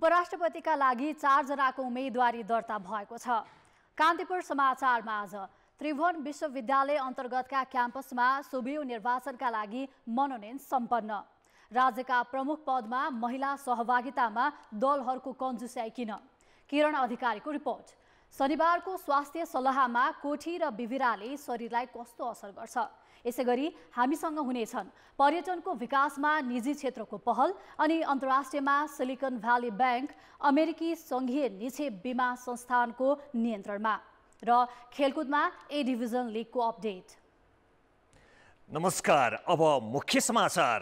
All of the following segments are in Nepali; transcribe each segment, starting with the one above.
उपराष्ट्रपतिका लागि 4 जनाको उम्मेदवारी दर्ता भएको छ। कान्तिपुर समाचारमा आज त्रिभुवन विश्वविद्यालय अन्तर्गतका क्याम्पसमा सुबिउ निर्वाचनका लागि मनोनयन सम्पन्न। राज्यका प्रमुख पदमा महिला सहभागितामा दलहरूको कन्जुस्याइ किन? किरण अधिकारीको रिपोर्ट। शनिबारको स्वास्थ्य सल्लाहमा कोठी र बिभिराले शरीरलाई कस्तो असर गर्छ? यसैगरी हामीसँग हुनेछन् पर्यटनको विकासमा निजी क्षेत्रको पहल अनि अन्तर्राष्ट्रियमा सिलिकन भ्याली ब्याङ्क अमेरिकी सङ्घीय निक्षेप बीमा संस्थानको नियन्त्रणमा र खेलकुदमा ए डिभिजन लिगको अपडेट। नमस्कार, अब मुख्य समाचार।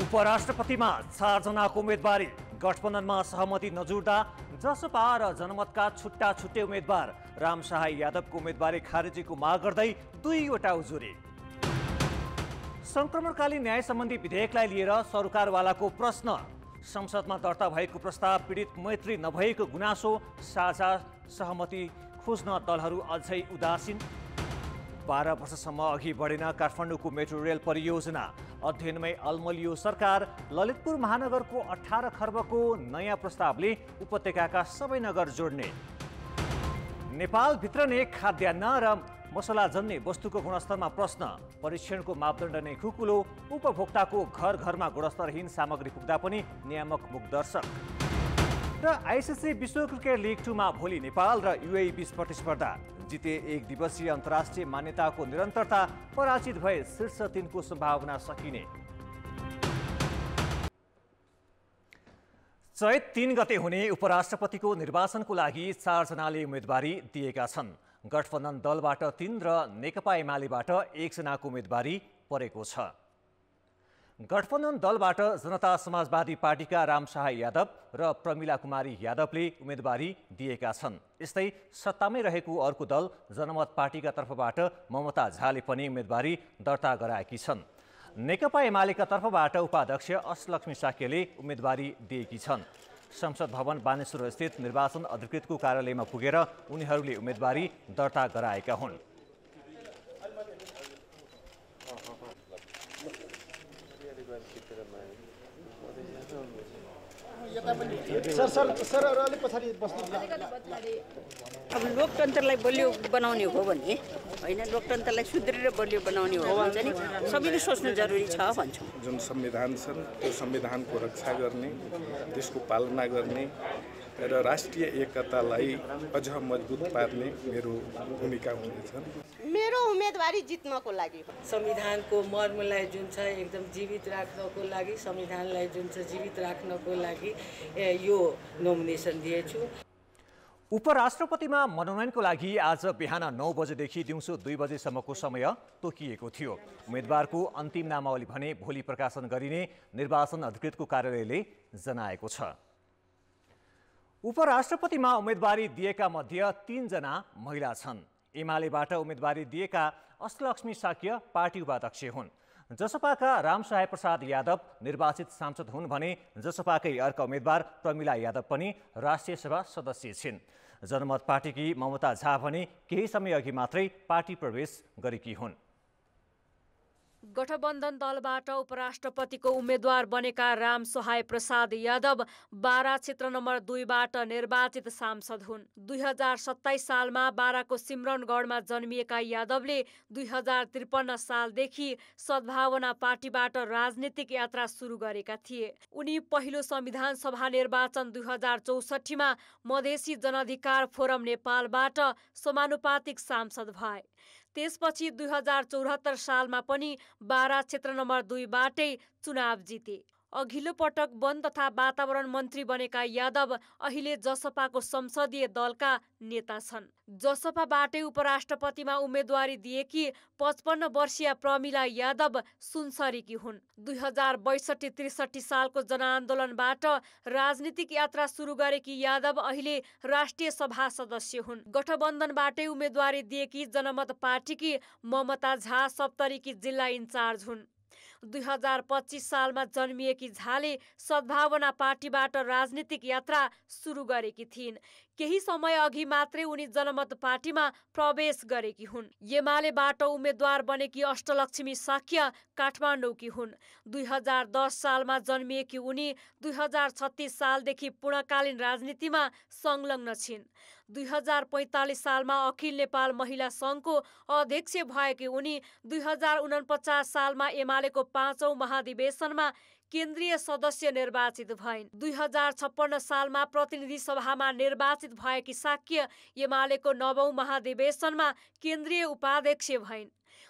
उपराष्ट्रपतिमा 4 जनाको उम्मेदवारी, गठबन्धनमा सहमति नजुट्दा जसपा र जनमतका छुट्टा छुट्टै उम्मेदवार रामसहाय यादवको उम्मेदवारी खारेजीको माग गर्दै 2वटा उजुरी। संक्रमणकालीन न्याय सम्बन्धी विधेयकलाई लिएर सरकारवालाको प्रश्न, संसदमा दर्ता भएको प्रस्ताव पीडित मैत्री नभएको गुनासो, साझा सहमति खोज्न दलहरू अझै उदासीन। 12 वर्षसम्म अघि बढेन काठमाडौँको मेट्रो रेल परियोजना, अध्ययनमै अलमलियो सरकार। ललितपुर महानगरको 18 खर्बको नयाँ प्रस्तावले उपत्यकाका सबै नगर जोड्ने। नेपालभित्र नै खाद्यान्न र मसलाजन्य वस्तुको गुणस्तरमा प्रश्न, परीक्षणको मापदण्ड नै खुकुलो। उपभोक्ताको घर घरमा गुणस्तरहीन सामग्री पुग्दा पनि नियामक मुखदर्शक। र आइसिसी विश्व क्रिकेट लिग 2 मा भोलि नेपाल र युएई बीच प्रतिस्पर्धा। जिते 1 दिवसीय अन्तर्राष्ट्रिय मान्यताको निरन्तरता, पराजित भए शीर्ष 3 को सम्भावना सकिने। चैत 3 गते हुने उपराष्ट्रपतिको निर्वाचनको लागि 4 जनाले उम्मेदवारी दिएका छन्। गठबन्धन दलबाट 3 र नेकपा एमालेबाट 1 जनाको उम्मेदवारी परेको छ। गठबन्धन दलबाट जनता समाजवादी पार्टीका रामसहाय यादव र प्रमिला कुमारी यादवले उम्मेदवारी दिएका छन्। यस्तै सत्तामै रहेको अर्को दल जनमत पार्टीका तर्फबाट ममता झाले पनि उम्मेदवारी दर्ता गराएकी छन्। नेकपा एमालेका तर्फबाट उपाध्यक्ष अष्टलक्ष्मी साक्यले उम्मेदवारी दिएकी छन्। संसद भवन बानेश्वर स्थित निर्वाचन अधिकृतको कार्यालयमा पुगेर उनीहरूले उम्मेदवारी दर्ता गराएका हुन्। अब लोकतन्त्रलाई बलियो बनाउने हो भने होइन, लोकतन्त्रलाई सुदृढ बलियो बनाउने हो भने चाहिँ सबैले सोच्नु जरुरी छ भन्छौँ। जुन संविधान छ त्यो संविधानको रक्षा गर्ने, त्यसको पालना गर्ने र राष्ट्रिय एकतालाई अझ मजबुत पार्ने मेरो भूमिका हुनेछ। मेरो उम्मेदवारी जित्नको लागि हो। संविधानको मर्मलाई जुन छ एकदम जीवित राख्नको लागि, संविधानलाई जुन छ जीवित राख्नको लागि यो नोमिनेसन दिएछु। उपराष्ट्रपतिमा मनोनयनको लागि आज बिहान 9 बजेदेखि दिउँसो 2 बजेसम्मको समय तोकिएको थियो। उम्मेदवारको अन्तिम नामावली भने भोलि प्रकाशन गरिने निर्वाचन अधिकृतको कार्यालयले जनाएको छ। उपराष्ट्रपतिमा उम्मेदवारी दिएका मध्ये 3 जना महिला छन्। एमालेबाट उम्मेदवारी दिएका अष्टलक्ष्मी साक्य पार्टी उपाध्यक्ष हुन्। जसपाका रामसहाय प्रसाद यादव निर्वाचित सांसद हुन् भने जसपाकै अर्का उम्मेदवार प्रमिला यादव पनि राष्ट्रिय सभा सदस्य छिन्। जनमत पार्टीकी ममता झा भने केही समय अघि मात्रै पार्टी प्रवेश गरेकी हुन्। गठबन्धन दलबाट उपराष्ट्रपतिको उम्मेद्वार बनेका रामसहाय प्रसाद यादव 12 क्षेत्र नम्बर 2बाट निर्वाचित सांसद हुन्। 2027 सालमा बाराको सिमरनगढमा जन्मिएका यादवले 2053 सालदेखि सद्भावना पार्टीबाट राजनीतिक यात्रा सुरु गरेका थिए। उनी पहिलो संविधान सभा निर्वाचन 2064 मा मधेसी जनअधिकार फोरम नेपालबाट समानुपातिक सांसद भए। त्यसपछि 2074 सालमा पनि बारा क्षेत्र नम्बर 2बाटै चुनाव जिते। अघिल्लो पटक वन तथा वातावरण मन्त्री बनेका यादव अहिले जसपाको संसदीय दलका नेता छन्। जसपाबाटै उपराष्ट्रपतिमा उम्मेदवारी दिएकी 55 वर्षीय प्रमिला यादव सुनसरीकी हुन्। 2062-63 सालको जनआन्दोलनबाट राजनीतिक यात्रा सुरु गरेकी यादव अहिले राष्ट्रिय सभा सदस्य हुन्। गठबन्धनबाटै उम्मेदवारी दिएकी जनमत पार्टीकी ममता झा सप्तरीकी जिल्ला इन्चार्ज हुन्। 2025 सालमा जन्मिएकी झाले सद्भावना पार्टीबाट राजनीतिक यात्रा सुरु गरेकी थिइन्। केही समय अघि मात्रै उनी जनमत पार्टीमा प्रवेश गरेकी हुन्। एमालेबाट उम्मेद्वार बनेकी अष्टलक्ष्मी साक्य काठमाडौँकी हुन्। 2010 सालमा जन्मिएकी उनी 2036 सालदेखि पूर्णकालीन राजनीतिमा संलग्न छिन्। 2045 सालमा अखिल नेपाल महिला सङ्घको अध्यक्ष भएकी उनी 2049 सालमा एमालेको 5औं महाधिवेशनमा केन्द्रीय सदस्य निर्वाचित भइन्। 2056 सालमा प्रतिनिधि सभामा निर्वाचित भएकी साक्य एमालेको 9औं महाधिवेशनमा केन्द्रीय उपाध्यक्ष भइन्।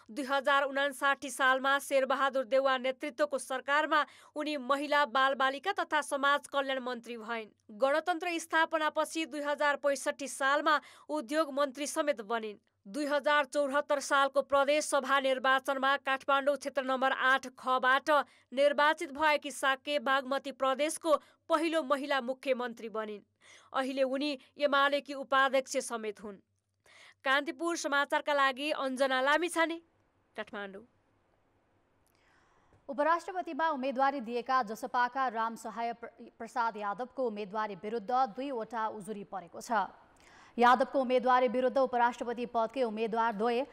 2059 सालमा शेरबहादुर देउवा नेतृत्वको सरकारमा उनी महिला बालबालिका तथा समाज कल्याण मन्त्री भइन्। गणतन्त्र स्थापनापछि 2065 सालमा उद्योग मन्त्री समेत बनिन्। 2074 सालको प्रदेश सभा निर्वाचनमा काठमाडौँ क्षेत्र नम्बर 8 खबाट निर्वाचित भएकी साक्य बागमती प्रदेशको पहिलो महिला मुख्यमन्त्री बनिन्। अहिले उनी एमालेकी उपाध्यक्ष समेत हुन्। कान्तिपुर समाचारका लागि अञ्जना लामिछाने, काठमाडौँ। उपराष्ट्रपतिमा उम्मेदवारी दिएका जसपाका रामसहाय प्रसाद यादवको उम्मेदवारी विरुद्ध 2वटा उजुरी परेको छ। यादवको उम्मेदवारी विरुद्ध उपराष्ट्रपति पदकै उम्मेद्वार द्वय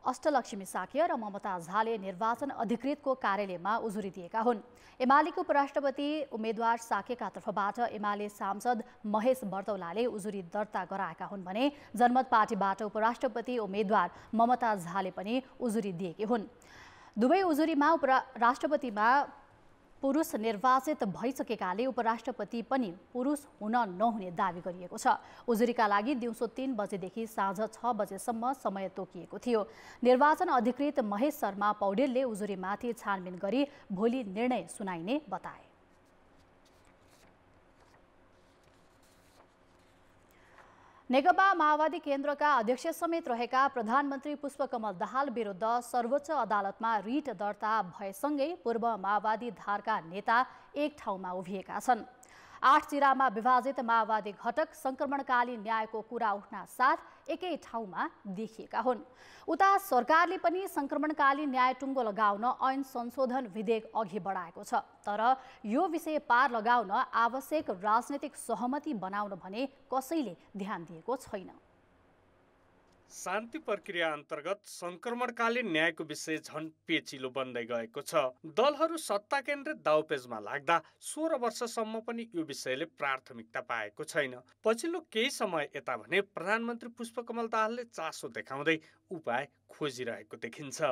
अष्टलक्ष्मी साक्य र ममता झाले निर्वाचन अधिकृतको कार्यालयमा उजुरी दिएका हुन्। एमालेको उपराष्ट्रपति उम्मेद्वार साक्यका तर्फबाट एमाले सांसद महेश बर्तौलाले उजुरी दर्ता गराएका हुन् भने जनमत पार्टीबाट उपराष्ट्रपति उम्मेद्वार ममता झाले पनि उजुरी दिएकी हुन्। दुवै उजुरीमा उपराष्ट्रपतिमा पुरुष निर्वाचित भइसकेकाले उपराष्ट्रपति पनि पुरुष हुन नहुने दावी गरिएको छ। उजुरीका लागि दिउँसो 3 बजेदेखि साँझ 6 बजेसम्म समय तोकिएको थियो। निर्वाचन अधिकृत महेश शर्मा पौडेलले उजुरीमाथि छानबिन गरी भोलि निर्णय सुनाइने बताए। नेकपा माओवादी केन्द्रका अध्यक्ष समेत रहेका प्रधानमन्त्री पुष्पकमल दाहाल विरुद्ध सर्वोच्च अदालतमा रिट दर्ता भएसँगै पूर्व माओवादी धारका नेता एक ठाउँमा उभिएका छन्। 8 जिल्लामा विभाजित माओवादी घटक संक्रमणकालीन न्यायको कुरा उठ्न साथ एकै ठाउँमा देखिएका हुन्। उता सरकारले पनि संक्रमणकालीन न्याय टुङ्गो लगाउन ऐन संशोधन विधेयक अघि बढाएको छ। तर यो विषय पार लगाउन आवश्यक राजनैतिक सहमति बनाउन भने कसैले ध्यान दिएको छैन। शान्ति प्रक्रिया अन्तर्गत संक्रमणकालीन न्यायको विषय झन पेचिलो बन्दै गएको छ। दलहरू सत्ता केन्द्रित दाउपेचमा लाग्दा 16 वर्षसम्म पनि यो विषयले प्राथमिकता पाएको छैन। पछिल्लो केही समय यता भने प्रधानमन्त्री पुष्पकमल दाहालले चासो देखाउँदै उपाय खोजिरहेको देखिन्छ।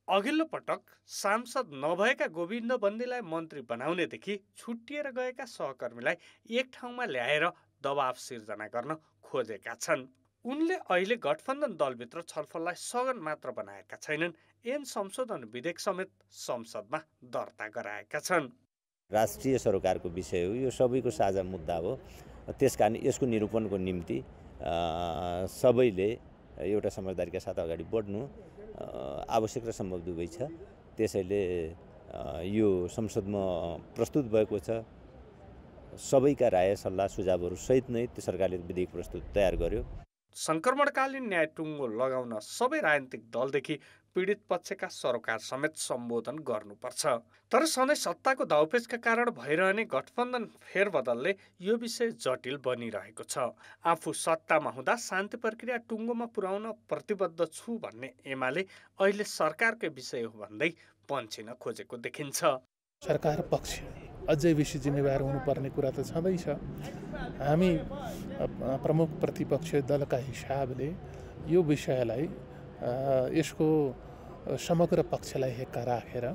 अघिल्लो पटक सांसद नभएका गोविन्द बन्दीलाई मन्त्री बनाउनेदेखि छुट्टिएर गएका सहकर्मीलाई एक ठाउँमा ल्याएर दबाव सिर्जना गर्न खोजेका छन्। उनले अहिले गठबन्धन दलभित्र छलफललाई सघन मात्र बनाएका छैनन्, ऐन संशोधन विधेयक समेत संसदमा दर्ता गराएका छन्। राष्ट्रिय सरोकारको विषय हो, यो सबैको साझा मुद्दा हो। त्यसकारण यसको निरूपणको निम्ति सबैले एउटा समझदारीका साथ अगाडि बढ्नु आवश्यक र सम्भव दुवै छ। त्यसैले यो संसदमा प्रस्तुत भएको छ। सबैका राय सल्लाह सुझावहरू सहित नै त्यो सरकारले विधेयक प्रस्तुत तयार गर्यो। संक्रमणकालीन न्याय टुङ्गो लगाउन सबै राजनीतिक दलदेखि पीडित पक्षका सरोकार समेत सम्बोधन गर्नुपर्छ। तर सधैँ सत्ताको दाउपेचका कारण भइरहने गठबन्धन फेरबदलले यो विषय जटिल बनिरहेको छ। आफू सत्तामा हुँदा शान्ति प्रक्रिया टुङ्गोमा पुर्याउन प्रतिबद्ध छु भन्ने एमाले अहिले सरकारकै विषय हो भन्दै पन्छिन खोजेको देखिन्छ। सरकार पक्ष अझै बेसी जिम्मेवार हुनुपर्ने कुरा त छँदैछ। हामी प्रमुख प्रतिपक्ष दलका हिसाबले यो विषयलाई यसको समग्र पक्षलाई हेक्का राखेर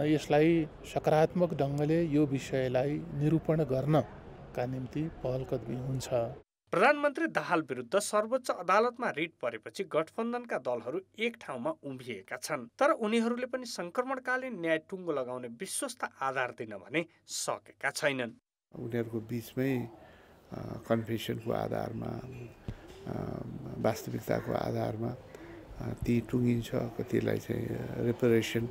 यसलाई सकारात्मक ढङ्गले यो विषयलाई निरूपण गर्नका निम्ति पहल कदमी हुन्छ। प्रधानमन्त्री दाहाल विरुद्ध सर्वोच्च अदालतमा रिट परेपछि गठबन्धनका दलहरू एक ठाउँमा उभिएका छन्। तर उनीहरूले पनि संक्रमणकालीन न्याय टुङ्गो लगाउने विश्वस्त आधार दिन भने सकेका छैनन्। उनीहरूको बिचमै कन्फेसनको आधारमा, वास्तविकताको आधारमा ती टुङ्गिन्छ। कतिलाई चाहिँ रिपेरेसन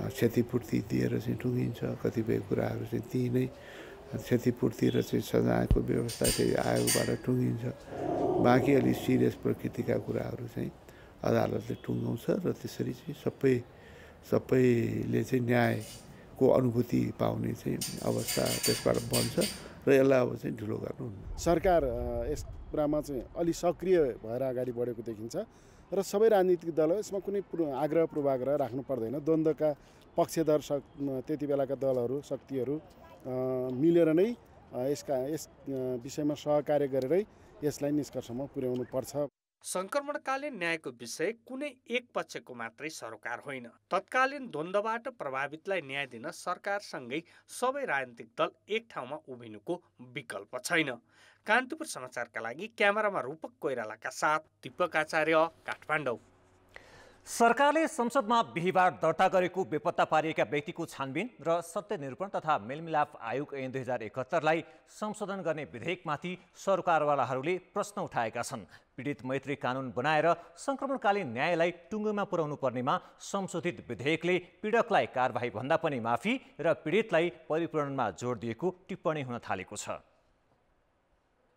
क्षतिपूर्ति दिएर चाहिँ टुङ्गिन्छ। कतिपय कुराहरू चाहिँ ती नै क्षतिपूर्ति र चाहिँ सजायको व्यवस्था चाहिँ आयोगबाट टुङ्गिन्छ। बाँकी अलिक सिरियस प्रकृतिका कुराहरू चाहिँ अदालतले टुङ्गाउँछ र त्यसरी चाहिँ सबैले चाहिँ न्यायको अनुभूति पाउने चाहिँ अवस्था त्यसबाट बन्छ र यसलाई अब चाहिँ ढिलो गर्नुहुन्न। सरकार यस कुरामा चाहिँ अलि सक्रिय भएर अगाडि बढेको देखिन्छ र सबै राजनीतिक दलहरू यसमा कुनै आग्रह पूर्वाग्रह राख्नु पर्दैन। द्वन्द्वका पक्षधर त्यति बेलाका दलहरू शक्तिहरू मिलेर नै यस विषयमा सहकार्य गरेरै यसलाई निष्कर्षमा पुर्याउनु पर्छ। संक्रमणकालीन न्यायको विषय कुनै एक पक्षको मात्रै सरोकार होइन। तत्कालीन द्वन्द्वबाट प्रभावितलाई न्याय दिन सरकारसँगै सबै राजनीतिक दल एक ठाउँमा उभिनुको विकल्प छैन। कान्तिपुर समाचारका लागि क्यामेरामा रूपक कोइरालाका साथ दीपक आचार्य, काठमाडौँ। सरकारले संसदमा बिहिबार दर्ता गरेको बेपत्ता पारिएका व्यक्तिको छानबिन र सत्य निरूपण तथा मेलमिलाप आयोग ऐन 2071लाई संशोधन गर्ने विधेयकमाथि सरकारवालाहरूले प्रश्न उठाएका छन्। पीडित मैत्री कानुन बनाएर संक्रमणकालीन न्यायलाई टुङ्गोमा पुर्याउनु पर्नेमा संशोधित विधेयकले पीडकलाई कारबाही भन्दा पनि माफी र पीडितलाई परिपूरणमा जोड दिएको टिप्पणी हुन थालेको छ।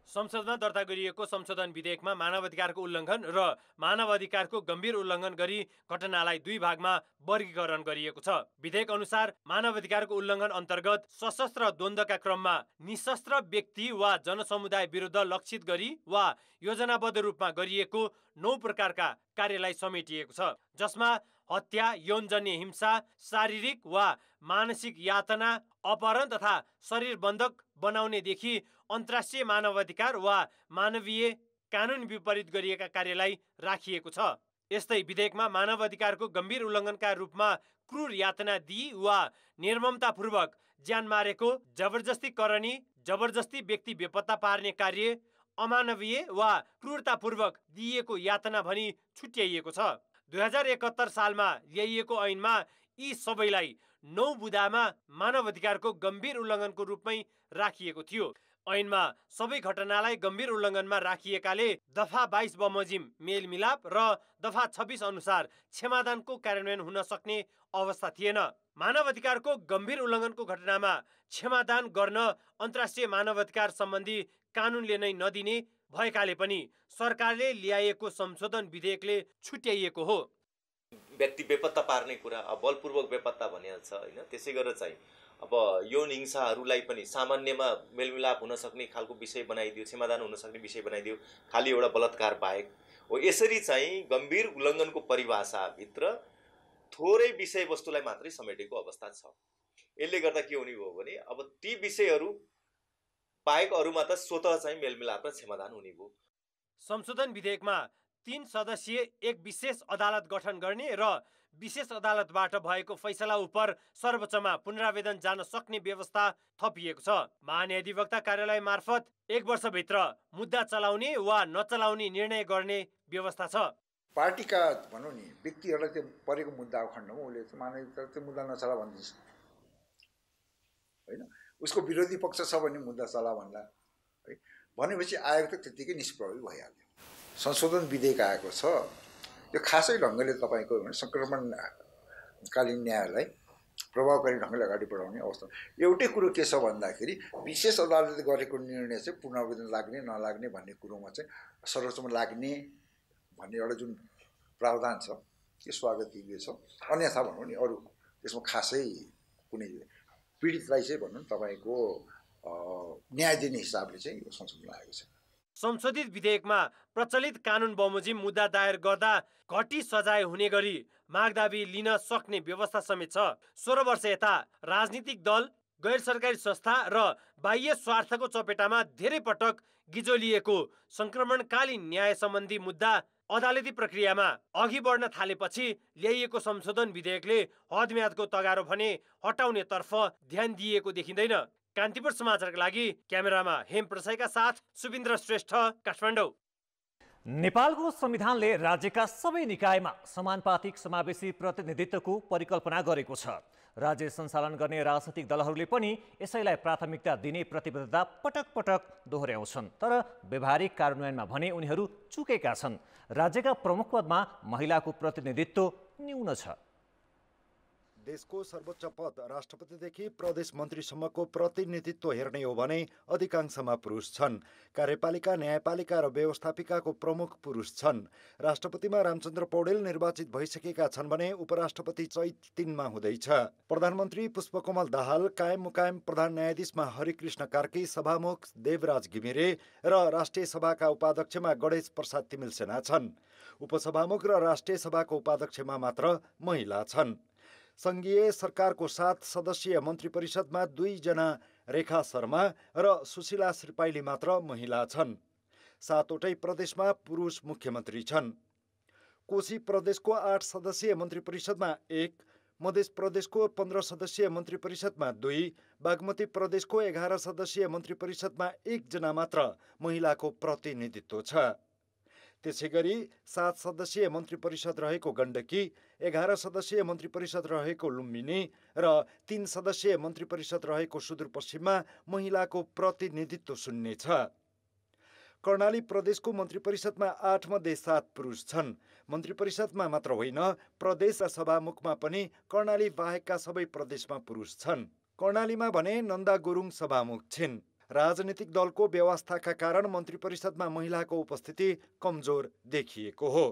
संसदमा दर्ता गरिएको संशोधन विधेयकमा मानवाधिकारको उल्लङ्घन र मानवाधिकारको गम्भीर उल्लङ्घन गरी घटनालाई दुई भागमा वर्गीकरण गरिएको छ। विधेयक अनुसार मानवाधिकारको उल्लङ्घन अन्तर्गत सशस्त्र द्वन्द्वका क्रममा निशस्त्र व्यक्ति वा जनसमुदाय विरुद्ध लक्षित गरी वा योजनाबद्ध रूपमा गरिएको 9 प्रकारका कार्यलाई समेटिएको छ, जसमा हत्या, यौनजन्य हिंसा, शारीरिक वा मानसिक यातना, अपहरण तथा शरीर बन्धक बनाउनेदेखि अन्तर्राष्ट्रिय मानवाधिकार वा मानवीय कानुन विपरीत गरिएका कार्यलाई राखिएको छ। यस्तै विधेयकमा मानवाधिकारको गम्भीर उल्लङ्घनका रूपमा क्रूर यातना दिई वा निर्ममतापूर्वक ज्यान मारेको, जबरजस्ती करनी, जबरजस्ती व्यक्ति बेपत्ता पार्ने कार्य, अमानवीय वा क्रूरतापूर्वक दिइएको यातना भनी छुट्याइएको छ। 2071 सालमा ल्याइएको ऐनमा यी सबैलाई 9 बुँदामा मानवाधिकारको गम्भीर उल्लङ्घनको रूपमै राखिएको थियो। ऐनमा सबै घटनालाई गम्भीर उल्लङ्घनमा राखिएकाले दफा 22 बमोजिम मेलमिलाप र दफा 26 अनुसार क्षमादानको कार्यान्वयन हुन सक्ने अवस्था थिएन। मानवाधिकारको गम्भीर उल्लङ्घनको घटनामा क्षमादान गर्न अन्तर्राष्ट्रिय मानवाधिकार सम्बन्धी कानुनले नै नदिने भएकाले पनि सरकारले ल्याएको संशोधन विधेयकले छुट्याइएको हो। व्यक्ति बेपत्ता पार्ने कुरा बलपूर्वक बेपत्ता भनिएको छ होइन। त्यसै गरेर चाहिँ अब यौन हिंसाहरूलाई पनि सामान्यमा मेलमिलाप हुन सक्ने खालको विषय बनाइदियो, क्षमादान हुन सक्ने विषय बनाइदियो, खालि एउटा बलात्कार बाहेक हो। यसरी चाहिँ गम्भीर उल्लङ्घनको परिभाषाभित्र थोरै विषयवस्तुलाई मात्रै समेटेको अवस्था छ। यसले गर्दा के हुने भयो भने अब ती विषयहरू बाहेक अरूमा त स्वतः चाहिँ मेलमिलाप र क्षमादान हुने भयो। संशोधन विधेयकमा 3 सदस्यीय एक विशेष अदालत गठन गर्ने र विशेष अदालतबाट भएको फैसला उप सर्वोच्चमा पुनरावेदन जान सक्ने व्यवस्था थपिएको छ। महान्यायाधिवक्ता कार्यालय मार्फत 1 वर्षभित्र मुद्दा चलाउने वा नचलाउने निर्णय गर्ने व्यवस्था छ। पार्टीका भनौँ नि व्यक्तिहरूलाई त्यो परेको मुद्दा खण्डमा उसले मानव त्यो मुद्दा नचला भनिदिन्छ होइन। उसको विरोधी पक्ष छ भने मुद्दा चला भन्ला है भनेपछि आयोग त त्यतिकै निष्प्रभावी भइहाल्यो। संशोधन विधेयक आएको छ, यो खासै ढङ्गले तपाईँको संक्रमणकालीन न्यायलाई प्रभावकारी ढङ्गले अगाडि बढाउने अवस्था। एउटै कुरो के छ भन्दाखेरि विशेष अदालतले गरेको निर्णय चाहिँ पुनरावेदन लाग्ने नलाग्ने भन्ने कुरोमा चाहिँ सर्वोच्चमा लाग्ने भन्ने एउटा जुन प्रावधान छ त्यो स्वागत योग्य छ। अन्यथा भनौँ नि अरू त्यसमा खासै कुनै पीडितलाई चाहिँ भनौँ तपाईँको न्याय दिने हिसाबले चाहिँ यो संशोधन लागेको छ। संशोधित विधेयकमा प्रचलित कानुन बमोजिम मुद्दा दायर गर्दा घटी सजाय हुने गरी मागदाबी लिन सक्ने व्यवस्था समेत छ। 16 वर्ष यता राजनीतिक दल, गैर सरकारी संस्था र बाह्य स्वार्थको चपेटामा धेरै पटक गिजोलिएको संक्रमणकालीन न्याय सम्बन्धी मुद्दा अदालती प्रक्रियामा अघि बढ्न थालेपछि ल्याइएको संशोधन विधेयकले हदम्यादको तगारो भने हटाउनेतर्फ ध्यान दिएको देखिँदैन। कान्तिपुर समाचारका लागि क्यामेरामा हेम प्रसाईका साथ सुबिन्द्र श्रेष्ठ, काठमाडौँ। नेपालको संविधानले राज्यका सबै निकायमा समानुपातिक समावेशी प्रतिनिधित्वको परिकल्पना गरेको छ। राज्य सञ्चालन गर्ने राजनैतिक दलहरूले पनि यसैलाई प्राथमिकता दिने प्रतिबद्धता पटक पटक दोहोर्याउँछन्, तर व्यवहारिक कार्यान्वयनमा भने उनीहरू चुकेका छन्। राज्यका प्रमुख पदमा महिलाको प्रतिनिधित्व न्यून छ। देशको सर्वोच्च पद राष्ट्रपतिदेखि प्रदेश मन्त्रीसम्मको प्रतिनिधित्व हेर्ने हो भने अधिकांशमा पुरुष छन्। कार्यपालिका, न्यायपालिका र व्यवस्थापिकाको प्रमुख पुरुष छन्। राष्ट्रपतिमा रामचन्द्र पौडेल निर्वाचित भइसकेका छन् भने उपराष्ट्रपति चैत 3 मा हुँदैछ। प्रधानमन्त्री पुष्पकमल दाहाल, कायम मुकायम प्रधान न्यायाधीशमा हरिकृष्ण कार्की, सभामुख देवराज घिमिरे र राष्ट्रिय सभाका उपाध्यक्षमा गणेश प्रसाद तिमिल सेना छन्। उपसभामुख र राष्ट्रिय सभाको उपाध्यक्षमा मात्र महिला छन्। संघीय सरकारको 7 सदस्यीय मन्त्री परिषदमा 2 जना रेखा शर्मा र सुशीला श्रीपाइली मात्र महिला छन्। 7 वटै प्रदेशमा पुरुष मुख्यमन्त्री छन्। कोशी प्रदेशको 8 सदस्यीय मन्त्री परिषदमा 1, मध्य प्रदेशको 15 सदस्यीय मन्त्री परिषदमा 2, बागमती प्रदेशको 11 सदस्यीय मन्त्री परिषदमा 1 जना मात्र महिलाको प्रतिनिधित्व छ। त्यसैगरी 7 सदस्यीय मन्त्री परिषद रहेको गण्डकी, 11 सदस्यीय मन्त्री परिषद रहेको लुम्बिनी र 3 सदस्यीय मन्त्री परिषद रहेको सुदूरपश्चिममा महिलाको प्रतिनिधित्व शून्य छ। कर्णाली प्रदेशको मन्त्री परिषदमा 8 मध्ये 7 पुरुष छन्। मन्त्री परिषदमा मात्र होइन, प्रदेश र सभामुखमा पनि कर्णाली बाहेकका सबै प्रदेशमा पुरुष छन्। कर्णालीमा भने नन्दा गुरुङ सभामुख छिन्। राजनीतिक दलको व्यवस्थाका कारण मन्त्री परिषदमा महिलाको उपस्थिति कमजोर देखिएको हो।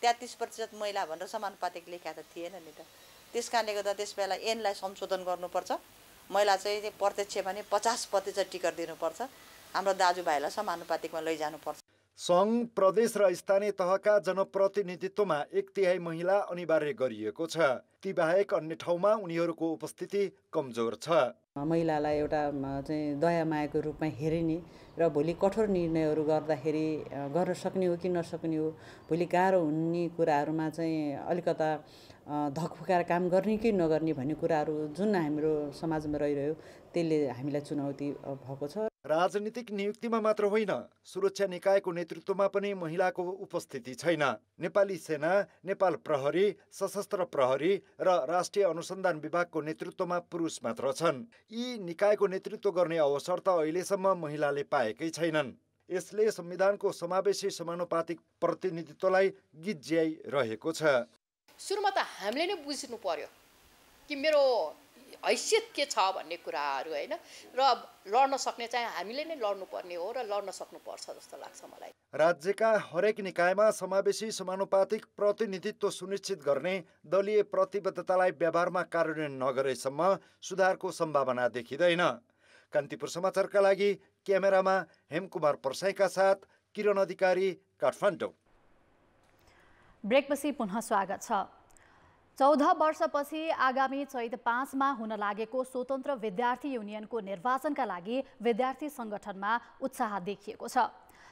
33% महिला भनेर समानुपातिक लेखा त थिएन नि त। त्यसकारणले गर्दा त्यसबेला ऐनलाई संशोधन गर्नुपर्छ। महिला चाहिँ प्रत्यक्ष भने 50% टिकट दिनुपर्छ। हाम्रो दाजुभाइलाई समानुपातिकमा लैजानुपर्छ। सङ्घ, प्रदेश र स्थानीय तहका जनप्रतिनिधित्वमा 1/3 महिला अनिवार्य गरिएको छ। ती बाहेक अन्य ठाउँमा उनीहरूको उपस्थिति कमजोर छ। महिलालाई एउटा चाहिँ दया मायाको रूपमा हेरिने र भोलि कठोर निर्णयहरू गर्दाखेरि गर्न सक्ने हो कि नसक्ने हो, भोलि गाह्रो हुने कुराहरूमा चाहिँ अलिकता धकफुकाएर काम गर्ने कि नगर्ने भन्ने कुराहरू जुन हाम्रो समाजमा रहिरह्यो त्यसले हामीलाई चुनौती भएको छ। राजनीतिक नियुक्तिमा मात्र होइन, सुरक्षा निकायको नेतृत्वमा पनि महिलाको उपस्थिति छैन। नेपाली सेना, नेपाल प्रहरी, सशस्त्र प्रहरी र राष्ट्रिय अनुसन्धान विभागको नेतृत्वमा पुरुष मात्र छन्। यी निकायको नेतृत्व गर्ने अवसर त अहिलेसम्म महिलाले पाएकै छैनन्। यसले संविधानको समावेशी समानुपातिक प्रतिनिधित्वलाई गिज्याइरहेको छ। सुरुमा त हामीले नै बुझ्नु पर्यो कि मेरो हैसियत के छ भन्ने कुराहरू होइन, र लड्न सक्ने चाहिँ हामीले नै लड्नुपर्ने हो र लड्न सक्नुपर्छ जस्तो लाग्छ मलाई। राज्यका हरेक निकायमा समावेशी समानुपातिक प्रतिनिधित्व सुनिश्चित गर्ने दलीय प्रतिबद्धतालाई व्यवहारमा कार्यान्वयन नगरेसम्म सुधारको सम्भावना देखिँदैन। कान्तिपुर समाचारका लागि क्यामेरामा हेमकुमार पर्साईका साथ किरण अधिकारी, काठमाडौँ। ब्रेकपछि पुनः स्वागत छ। 14 वर्षपछि आगामी चैत 5 मा हुन लागेको स्वतन्त्र विद्यार्थी युनियनको निर्वाचनका लागि विद्यार्थी संगठनमा उत्साह देखिएको छ।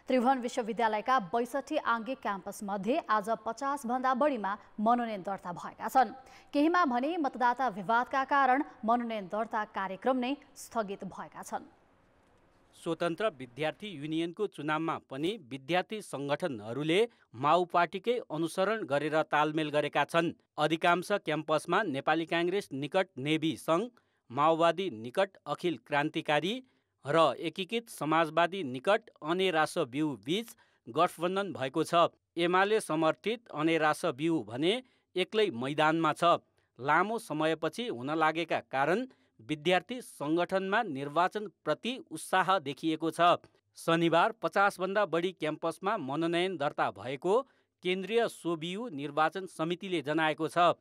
त्रिभुवन विश्वविद्यालयका 62 आङ्गिक क्याम्पस मध्ये आज 50 भन्दा बढीमा मनोनयन दर्ता भएका छन्। केहीमा भने मतदाता विवादका कारण मनोनयन दर्ता कार्यक्रम नै स्थगित भएका छन्। स्वतन्त्र विद्यार्थी युनियनको चुनावमा पनि विद्यार्थी संगठनहरूले माओ पार्टीकै अनुसरण गरेर तालमेल गरेका छन्। अधिकांश क्याम्पसमा नेपाली काङ्ग्रेस निकट नेवी सङ्घ, माओवादी निकट अखिल क्रान्तिकारी र एकीकृत समाजवादी निकट अनेरासब्यू बीच गठबन्धन भएको छ। एमाले समर्थित अनेरासब्यू भने एक्लै मैदानमा छ। लामो समयपछि हुन लागेका कारण विद्यार्थी संगठनमा निर्वाचन प्रति उत्साह देखिएको छ। शनिबार 50 भन्दा बढी क्याम्पसमा मनोनयन दर्ता भएको केन्द्रीय सोबियु निर्वाचन समितिले जनाएको छ।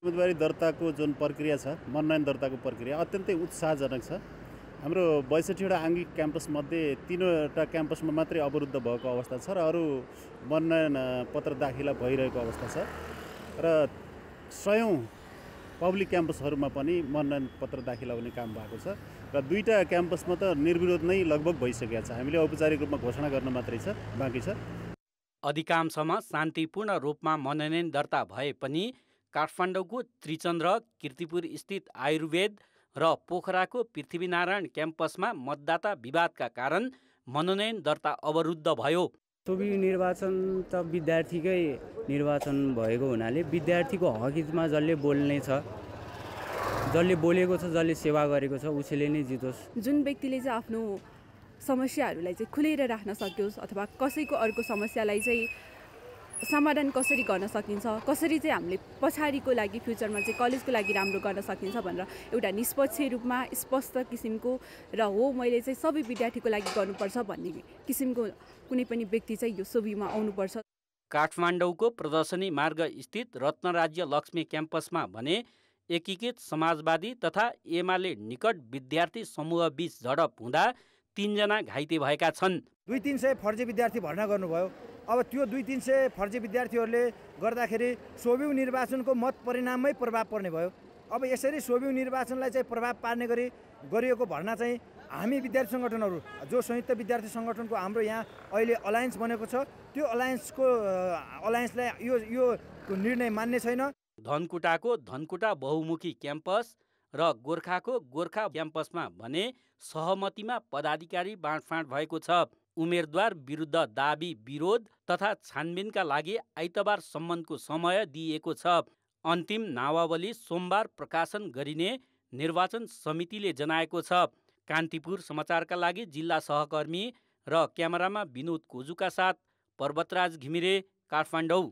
उम्मेदवारी दर्ताको जुन प्रक्रिया छ, मनोनयन दर्ताको प्रक्रिया अत्यन्तै उत्साहजनक छ। हाम्रो 62वटा आङ्गिक क्याम्पस मध्ये 3वटा क्याम्पसमा मात्रै अवरुद्ध भएको अवस्था छ र अरू मनोनयन पत्र दाखिला भइरहेको अवस्था छ र 100औं पब्लिक क्याम्पसहरूमा पनि मनोनयन पत्र दाखिला हुने काम भएको छ र 2टा क्याम्पसमा त निर्विरोध नै लगभग भइसकेको छ। हामीले औपचारिक रूपमा घोषणा गर्न मात्रै छ, बाँकी छ। अधिकांशमा शान्तिपूर्ण रूपमा मनोनयन दर्ता भए पनि काठमाडौँको त्रिचन्द्र, कीर्तिपुर स्थित आयुर्वेद र पोखराको पृथ्वीनारायण क्याम्पसमा मतदाता विवादका कारण मनोनयन दर्ता अवरुद्ध भयो। सोबियु निर्वाचन त विद्यार्थीकै निर्वाचन भएको हुनाले विद्यार्थीको हकहितमा जसले बोल्ने छ, जसले बोलेको छ, जसले सेवा गरेको छ उसैले नै जितोस्। जुन व्यक्तिले चाहिँ आफ्नो समस्याहरूलाई चाहिँ खुलेर राख्न सकियोस् अथवा कसैको अर्को समस्यालाई चाहिँ समाधान कसरी गर्न सकिन्छ, कसरी चाहिँ हामीले पछाडिको लागि फ्युचरमा चाहिँ कलेजको लागि राम्रो गर्न सकिन्छ भनेर एउटा निष्पक्ष रूपमा स्पष्ट किसिमको र हो मैले चाहिँ सबै विद्यार्थीको लागि गर्नुपर्छ भन्ने किसिमको कुनै पनि व्यक्ति चाहिँ यो सोभिमा आउनुपर्छ। काठमाडौँको प्रदर्शनी मार्ग स्थित रत्नराज्य लक्ष्मी क्याम्पसमा भने एकीकृत समाजवादी तथा एमाले निकट विद्यार्थी समूह बीच झडप हुँदा 3 जना घाइते भएका छन्। 200-300 फर्जी विद्यार्थी भर्ना गर्नुभयो। अब त्यो 200-300 फर्जी विद्यार्थीहरूले गर्दाखेरि सोभिउ निर्वाचनको मत परिणाममै प्रभाव पर्ने भयो। अब यसरी सोभिउ निर्वाचनलाई चाहिँ प्रभाव पार्ने गरी गरिएको भर्ना चाहिँ हामी विद्यार्थी सङ्गठनहरू जो संयुक्त विद्यार्थी सङ्गठनको हाम्रो यहाँ अहिले अलायन्स बनेको छ त्यो अलायन्सलाई यो निर्णय मान्ने छैन। धनकुटाको धनकुटा बहुमुखी क्याम्पस र गोर्खाको गोर्खा क्याम्पसमा भने सहमतिमा पदाधिकारी बाँडफाँड भएको छ। उम्मेदवार विरुद्ध दाबी विरोध तथा छानबिनका लागि आइतबारसम्मको समय दिएको छ। अन्तिम नावावली सोमबार प्रकाशन गरिने निर्वाचन समितिले जनाएको छ। कान्तिपुर समाचारका लागि जिल्ला सहकर्मी र क्यामेरामा विनोद कोजुका साथ पर्वतराज घिमिरे, काठमाडौँ।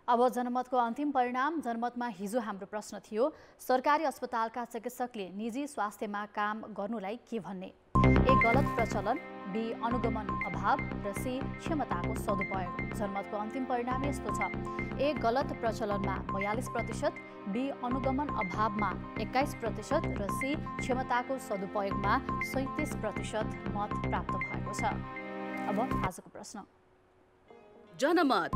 अब जनमतको अन्तिम परिणाम। जनमतमा हिजो हाम्रो प्रश्न थियो, सरकारी अस्पतालका चिकित्सकले निजी स्वास्थ्यमा काम गर्नुलाई के भन्ने? ए गलत प्रचलन, बी अनुगमन अभाव र सी क्षमताको सदुपयोग। जनमतको अन्तिम परिणाम यस्तो छ, ए गलत प्रचलनमा 42%, बी अनुगमन अभावमा 21% र सी क्षमताको सदुपयोगमा 37% मत प्राप्त भएको छ। अब आजको प्रश्न। जनमत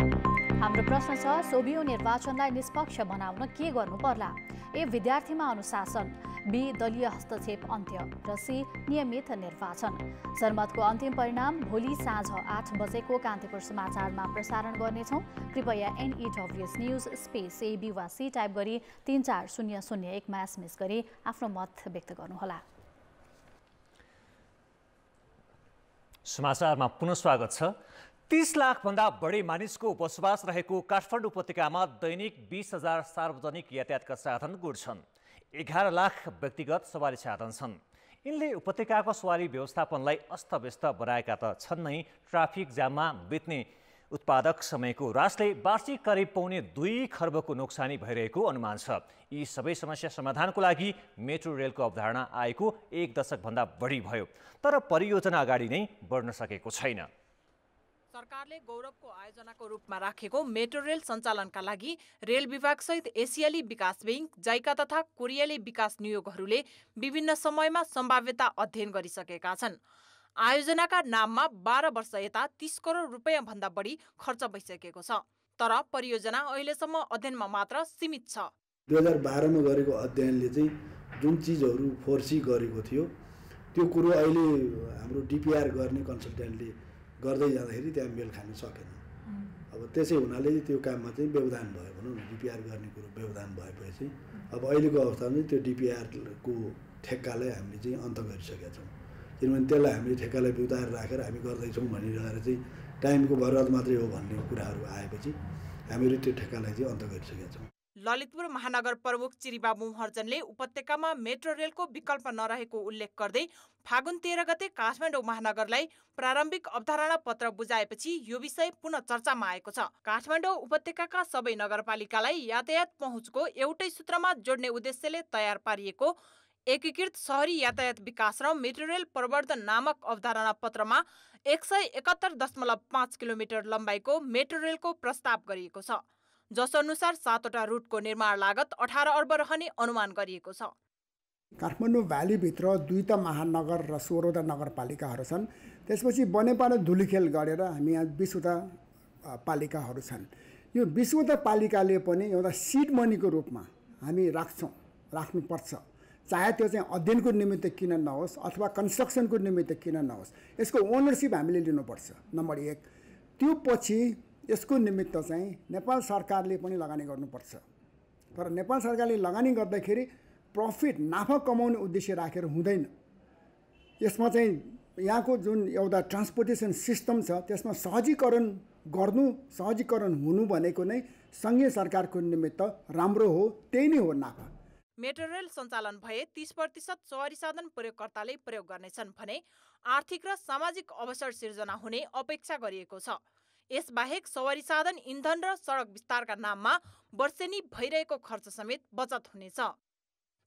हाम्रो प्रश्न छ, सोभियो निर्वाचनलाई निष्पक्ष बनाउन के गर्नु पर्ला? ए विद्यार्थीमा अनुशासन, बी दलीय हस्तक्षेप अन्त्य र सी नियमित निर्वाचन। जनमतको अन्तिम परिणाम भोलि साँझ 8 बजेको कान्तिपुर समाचारमा प्रसारण गर्नेछौँ। कृपया NEWS न्युज स्पेस AB वा सी टाइप गरी 34001 मा SMS गरी आफ्नो मत व्यक्त गर्नुहोला। समाचारमा पुनः स्वागत छ। 30 लाखभन्दा बढी मानिसको बसोबास रहेको काठमाडौँ उपत्यकामा दैनिक 20,000 सार्वजनिक यातायातका साधन गुड्छन्। 11 लाख व्यक्तिगत सवारी साधन छन्। यिनले उपत्यकाको सवारी व्यवस्थापनलाई अस्तव्यस्त बनाएका त छन् नै, ट्राफिक जाममा बित्ने उत्पादक समयको ह्रासले वार्षिक करिब $2.25 खर्बको नोक्सानी भइरहेको अनुमान छ। यी सबै समस्या समाधानको लागि मेट्रो रेलको अवधारणा आएको 1 दशकभन्दा बढी भयो, तर परियोजना अगाडि नै बढ्न सकेको छैन। सरकारले गौरवको आयोजनाको रूपमा राखेको मेट्रो रेल सञ्चालनका लागि रेल विभागसहित एसियाली विकास बैंक, जाइका तथा कोरियाली विकास नियोगहरूले विभिन्न समयमा सम्भाव्यता अध्ययन गरिसकेका छन्। आयोजनाका नाममा 12 वर्ष यता 30 करोड रुपैयाँ भन्दा बढी खर्च भइसकेको छ, तर परियोजना अहिलेसम्म अध्ययनमा मात्र सीमित छ। 2012 मा गरेको अध्ययनले चाहिँ जुन चिजहरू फोर्सी गरेको थियो त्यो कुरो अहिले हाम्रो DPR गर्ने कन्सल्टेन्टले गर्दै जाँदाखेरि त्यहाँ मेल खान सकेन। अब त्यसै हुनाले त्यो काममा चाहिँ व्यवधान भयो भनौँ न। DPR गर्ने कुरो व्यवधान भएपछि अब अहिलेको अवस्थामा त्यो DPR को ठेक्कालाई हामीले चाहिँ अन्त गरिसकेका छौँ। किनभने त्यसलाई हामीले ठेक्कालाई बिउताएर राखेर हामी गर्दैछौँ भनिरहेर चाहिँ टाइमको बर्बाद मात्रै हो भन्ने कुराहरू आएपछि हामीहरू त्यो ठेक्कालाई चाहिँ अन्त गरिसकेका छौँ। ललितपुर महानगर प्रमुख चिरिबाबु महर्जनले उपत्यकामा मेट्रो रेलको विकल्प नरहेको उल्लेख गर्दै फागुन 13 गते काठमाडौँ महानगरलाई प्रारम्भिक अवधारणा पत्र बुझाएपछि यो विषय पुनः चर्चामा आएको छ। काठमाडौँ उपत्यकाका सबै नगरपालिकालाई यातायात पहुँचको एउटै सूत्रमा जोड्ने उद्देश्यले तयार पारिएको एकीकृत शहरी यातायात विकास र मेट्रो रेल प्रवर्धन नामक अवधारणा पत्रमा 171.5 किलोमिटर लम्बाइको मेट्रो रेलको प्रस्ताव गरिएको छ, जस अनुसार 7वटा रुटको निर्माण लागत 18 अर्ब रहने अनुमान गरिएको छ। काठमाडौँ भ्यालीभित्र 2 महानगर र 16वटा नगरपालिकाहरू छन्। त्यसपछि बनेपा र धुलीखेल गरेर हामी यहाँ 20वटा पालिकाहरू छन्। यो 20वटा पालिकाले पनि एउटा सिड मनीको रूपमा हामी राख्नुपर्छ, चाहे त्यो चाहिँ अध्ययनको निमित्त किन नहोस् अथवा कन्स्ट्रक्सनको निमित्त किन नहोस्, यसको ओनरसिप हामीले लिनुपर्छ नम्बर 1। त्यो पछि यसको निमित्त चाहिँ नेपाल सरकारले पनि लगानी गर्नुपर्छ। तर नेपाल सरकारले लगानी गर्दाखेरि प्रफिट नाफा कमाउने उद्देश्य राखेर हुँदैन। यसमा चाहिँ यहाँको जुन एउटा ट्रान्सपोर्टेसन सिस्टम छ त्यसमा सहजीकरण हुनु भनेको नै सङ्घीय सरकारको निमित्त राम्रो हो, त्यही नै हो नाफा। मेट्रो रेल सञ्चालन भए 30% सवारी साधन प्रयोगकर्ताले प्रयोग गर्नेछन् भने आर्थिक र सामाजिक अवसर सिर्जना हुने अपेक्षा गरिएको छ। यसबाहेक सवारी साधन इन्धन र सडक विस्तारका नाममा वर्षेनी भइरहेको खर्च समेत बचत हुनेछ।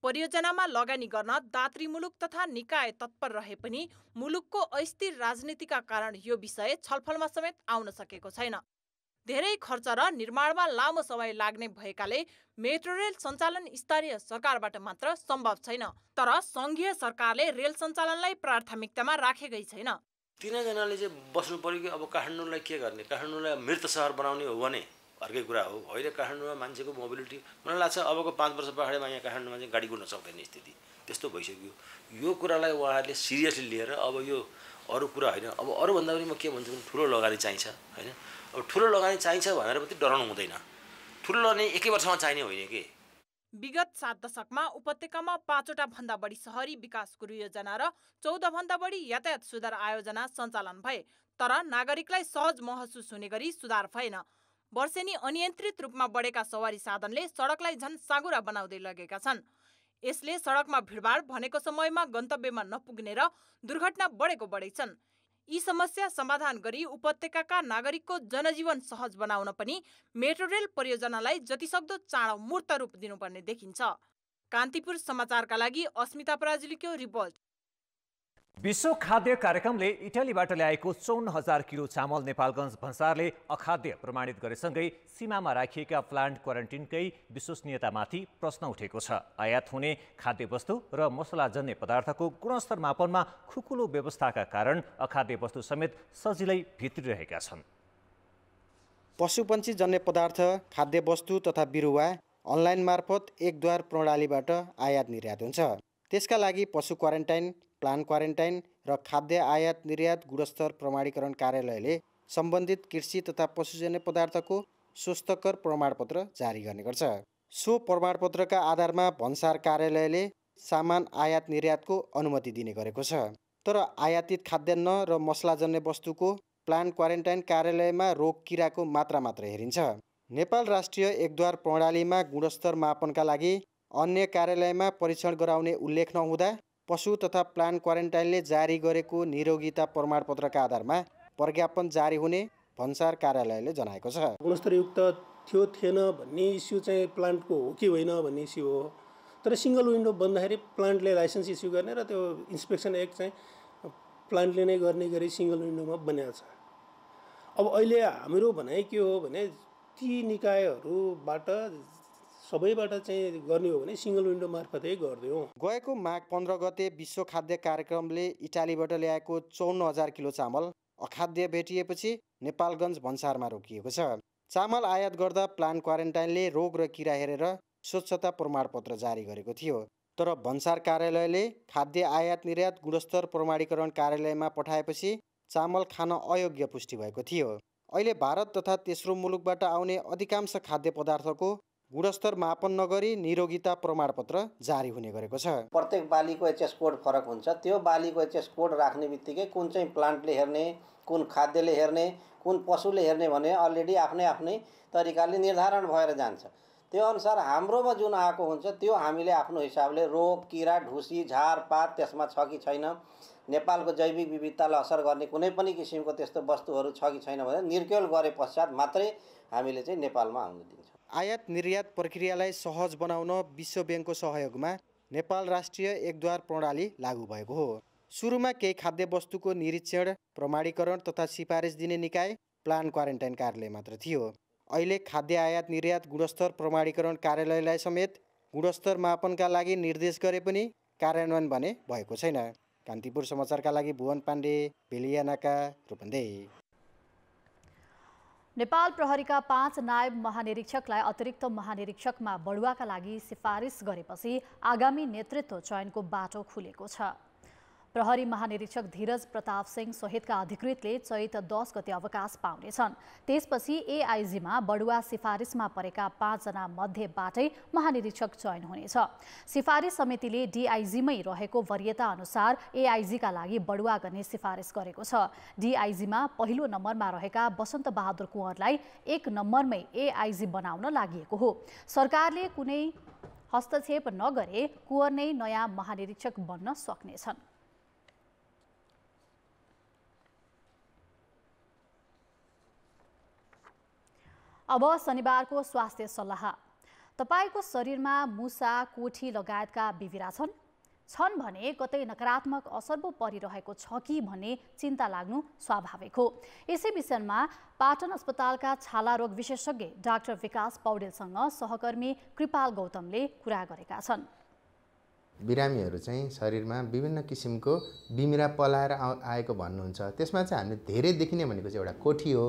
परियोजनामा लगानी गर्न दात्री मुलुक तथा निकाय तत्पर रहे पनि मुलुकको अस्थिर राजनीतिका कारण यो विषय छलफलमा समेत आउन सकेको छैन। धेरै खर्च र निर्माणमा लामो समय लाग्ने भएकाले मेट्रो रेल सञ्चालन स्थानीय सरकारबाट मात्र सम्भव छैन। तर सङ्घीय सरकारले रेल सञ्चालनलाई प्राथमिकतामा राखेकै छैन। तिनजनाले चाहिँ बस्नु पर्यो कि अब काठमाडौँलाई के गर्ने, काठमाडौँलाई मृत सहर बनाउने हो भने अर्कै कुरा हो। होइन, काठमाडौँमा मान्छेको मोबिलिटी मलाई लाग्छ अबको 5 वर्ष पछाडिमा यहाँ काठमाडौँमा चाहिँ गाडी कुद्न सक्दैन स्थिति त्यस्तो भइसक्यो। यो कुरालाई उहाँहरूले सिरियसली लिएर अब यो अरू कुरा होइन, अब अरूभन्दा पनि म के भन्छु भने ठुलो लगानी चाहिन्छ होइन। अब ठुलो लगानी चाहिन्छ भनेर पनि डराउनु हुँदैन। ठुलो लगानी एकै वर्षमा चाहिने होइन के। विगत 7 दशकमा उपत्यकामा 5वटा भन्दा बढी शहरी विकास योजना र 14 भन्दा बढी यातायात सुधार आयोजना सञ्चालन भए, तर नागरिकलाई सहज महसुस हुने गरी सुधार भएन। वर्षेनी अनियन्त्रित रूपमा बढेका सवारी साधनले सडकलाई झन् साँघुरा बनाउँदै लगेका छन्। यसले सडकमा भिडभाड भनेको समयमा गन्तव्यमा नपुग्ने र दुर्घटना बढेको बढै छन्। यी समस्या समाधान गरी उपत्यकाका नागरिकको जनजीवन सहज बनाउन पनि मेट्रो रेल परियोजनालाई जतिसक्दो चाँडो मूर्त रूप दिनुपर्ने देखिन्छ। कान्तिपुर समाचारका लागि अस्मिता पराजुलीको रिपोर्ट। विश्व खाद्य कार्यक्रमले इटालीबाट ल्याएको 54,000 किलो चामल नेपालगञ्ज भन्सारले अखाद्य प्रमाणित गरेसँगै सीमामा राखिएका प्लान्ट क्वारेन्टिनकै विश्वसनीयतामाथि प्रश्न उठेको छ। आयात हुने खाद्यवस्तु र मसलाजन्य पदार्थको गुणस्तर मापनमा खुकुलो व्यवस्थाका कारण अखाद्य वस्तु समेत सजिलै भित्रिरहेका छन्। पशुपन्छी जन्य पदार्थ, खाद्यवस्तु तथा बिरुवा अनलाइन मार्फत एकद्वार प्रणालीबाट आयात निर्यात हुन्छ। त्यसका लागि पशु क्वारेन्टाइन, प्लान क्वारेन्टाइन र खाद्य आयात निर्यात गुणस्तर प्रमाणीकरण कार्यालयले सम्बन्धित कृषि तथा पशुजन्य पदार्थको स्वस्थकर प्रमाणपत्र जारी गर्ने गर्छ। सो प्रमाणपत्रका आधारमा भन्सार कार्यालयले सामान आयात निर्यातको अनुमति दिने गरेको छ। तर आयातित खाद्यान्न र मसलाजन्य वस्तुको प्लान क्वारेन्टाइन कार्यालयमा रोग किराको मात्रा मात्र हेरिन्छ। नेपाल राष्ट्रिय एकद्वार प्रणालीमा गुणस्तर मापनका लागि अन्य कार्यालयमा परीक्षण गराउने उल्लेख नहुँदा पशु तथा प्लान क्वारेन्टाइनले जारी गरेको निरोगिता प्रमाणपत्रका आधारमा प्रज्ञापन जारी हुने भन्सार कार्यालयले जनाएको छ। गुणस्तरयुक्त थियो थिएन भन्ने इस्यु चाहिँ प्लान्टको हो कि होइन भन्ने इस्यु हो। तर सिङ्गल विन्डो बन्दाखेरि प्लान्टले लाइसेन्स इस्यु गर्ने र त्यो इन्सपेक्सन एक्ट चाहिँ प्लान्टले नै गर्ने गरी सिङ्गल विन्डोमा बनिएको छ। अब अहिले हाम्रो भनाइ के हो भने ती निकायहरूबाट सबैबाट चाहिँ गर्ने हो भने सिङ्गल विन्डो मार्फतै गरिदिउँ। गएको माघ 15 गते विश्व खाद्य कार्यक्रमले इटालीबाट ल्याएको 54,000 किलो चामल अखाद्य भेटिएपछि नेपालगञ्ज भन्सारमा रोकिएको छ। चामल आयात गर्दा प्लान क्वारेन्टाइनले रोग र किरा हेरेर स्वच्छता प्रमाणपत्र जारी गरेको थियो। तर भन्सार कार्यालयले खाद्य आयात निर्यात गुणस्तर प्रमाणीकरण कार्यालयमा पठाएपछि चामल खान अयोग्य पुष्टि भएको थियो। अहिले भारत तथा तेस्रो मुलुकबाट आउने अधिकांश खाद्य पदार्थको गुणस्तर मापन नगरी निरोगिता प्रमाणपत्र जारी हुने गरेको छ। प्रत्येक बालीको एचएस कोड फरक हुन्छ। त्यो बालीको एचएस कोड राख्ने बित्तिकै कुन चाहिँ प्लान्टले हेर्ने, कुन खाद्यले हेर्ने, कुन पशुले हेर्ने भने अलरेडी आफ्नै तरिकाले निर्धारण भएर जान्छ। त्यो अनुसार हाम्रोमा जुन आएको हुन्छ त्यो हामीले आफ्नो हिसाबले रोग किरा ढुसी झारपात त्यसमा छ कि छैन, नेपालको जैविक विविधतालाई असर गर्ने कुनै पनि किसिमको त्यस्तो वस्तुहरू छ कि छैन भनेर निर्क्युल गरे पश्चात मात्रै हामीले चाहिँ नेपालमा आउन दिन्छौँ। आयात निर्यात प्रक्रियालाई सहज बनाउन विश्व ब्याङ्कको सहयोगमा नेपाल राष्ट्रिय एकद्वार प्रणाली लागू भएको हो। सुरुमा केही खाद्य वस्तुको निरीक्षण, प्रमाणीकरण तथा सिफारिस दिने निकाय प्लान क्वारेन्टाइन कार्यालय मात्र थियो। अहिले खाद्य आयात निर्यात गुणस्तर प्रमाणीकरण कार्यालयलाई समेत गुणस्तर मापनका लागि निर्देश गरे पनि कार्यान्वयन भने भएको छैन। कान्तिपुर समाचारका लागि भुवन पाण्डे, बेलियानाका, रूपन्देही। नेपाल प्रहरीका 5 नायब महानिरीक्षकलाई अतिरिक्त महानिरीक्षकमा बढुवाका लागि सिफारिस गरेपछि आगामी नेतृत्व चयनको बाटो खुलेको छ। प्रहरी महानिरीक्षक धीरज प्रताप सिंह सहितका अधिकृतले चैत 10 गते अवकाश पाउनेछन्। त्यसपछि एआइजीमा बढुवा सिफारिसमा परेका 5 जना मध्येबाटै महानिरीक्षक चयन हुनेछ। सिफारिस समितिले डिआइजीमै रहेको वरियता अनुसार एआइजीका लागि बढुवा गर्ने सिफारिस गरेको छ। डिआइजीमा पहिलो नम्बरमा रहेका बसन्त बहादुर कुँवरलाई 1 नम्बरमै एआइजी बनाउन लागि हो। सरकारले कुनै हस्तक्षेप नगरे कुँवर नै नयाँ महानिरीक्षक बन्न सक्नेछन्। अब शनिबारको स्वास्थ्य सल्लाह। तपाईको शरीरमा मुसा, कोठी लगायतका बिविरा छन् भने कतै नकारात्मक असर पो परिरहेको छ कि भन्ने चिन्ता लाग्नु स्वाभाविक हो। यसै विषयमा पाटन अस्पतालका छाला रोग विशेषज्ञ डाक्टर विकास पौडेलसँग सहकर्मी कृपाल गौतमले कुरा गरेका छन्। बिरामीहरू चाहिँ शरीरमा विभिन्न किसिमको बिमिरा पलाएर आएको भन्नुहुन्छ। त्यसमा चाहिँ हामीले धेरै देखिने भनेको चाहिँ एउटा कोठी हो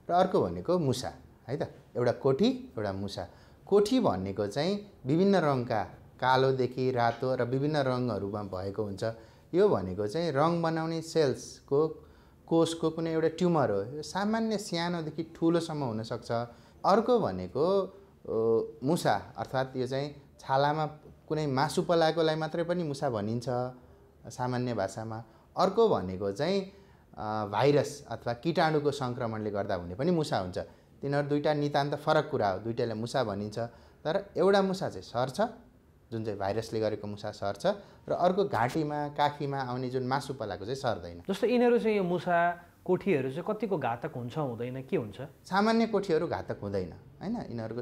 र अर्को भनेको मुसा, है त। एउटा कोठी, एउटा मुसा। कोठी भनेको चाहिँ विभिन्न रङका, कालोदेखि रातो र विभिन्न रङहरूमा भएको हुन्छ। यो भनेको चाहिँ रङ बनाउने सेल्सको कोषको कुनै एउटा ट्युमर हो। यो सामान्य सानोदेखि ठुलोसम्म हुनसक्छ। अर्को भनेको मुसा, अर्थात् यो चाहिँ छालामा कुनै मासु पलाएकोलाई मात्रै पनि मुसा भनिन्छ सामान्य भाषामा। अर्को भनेको चाहिँ भाइरस अथवा कीटाणुको सङ्क्रमणले गर्दा हुने पनि मुसा हुन्छ। तिनीहरू दुईटा नितान्त फरक कुरा हो। दुईटालाई मुसा भनिन्छ, तर एउटा मुसा चाहिँ सर्छ, जुन चाहिँ भाइरसले गरेको मुसा सर्छ, र अर्को घाँटीमा काखीमा आउने जुन मासु पलाएको चाहिँ सर्दैन। जस्तो यिनीहरू चाहिँ यो मुसा कोठीहरू चाहिँ कतिको घातक हुन्छ हुँदैन, के हुन्छ? सामान्य कोठीहरू घातक हुँदैन, हैन। यिनीहरूको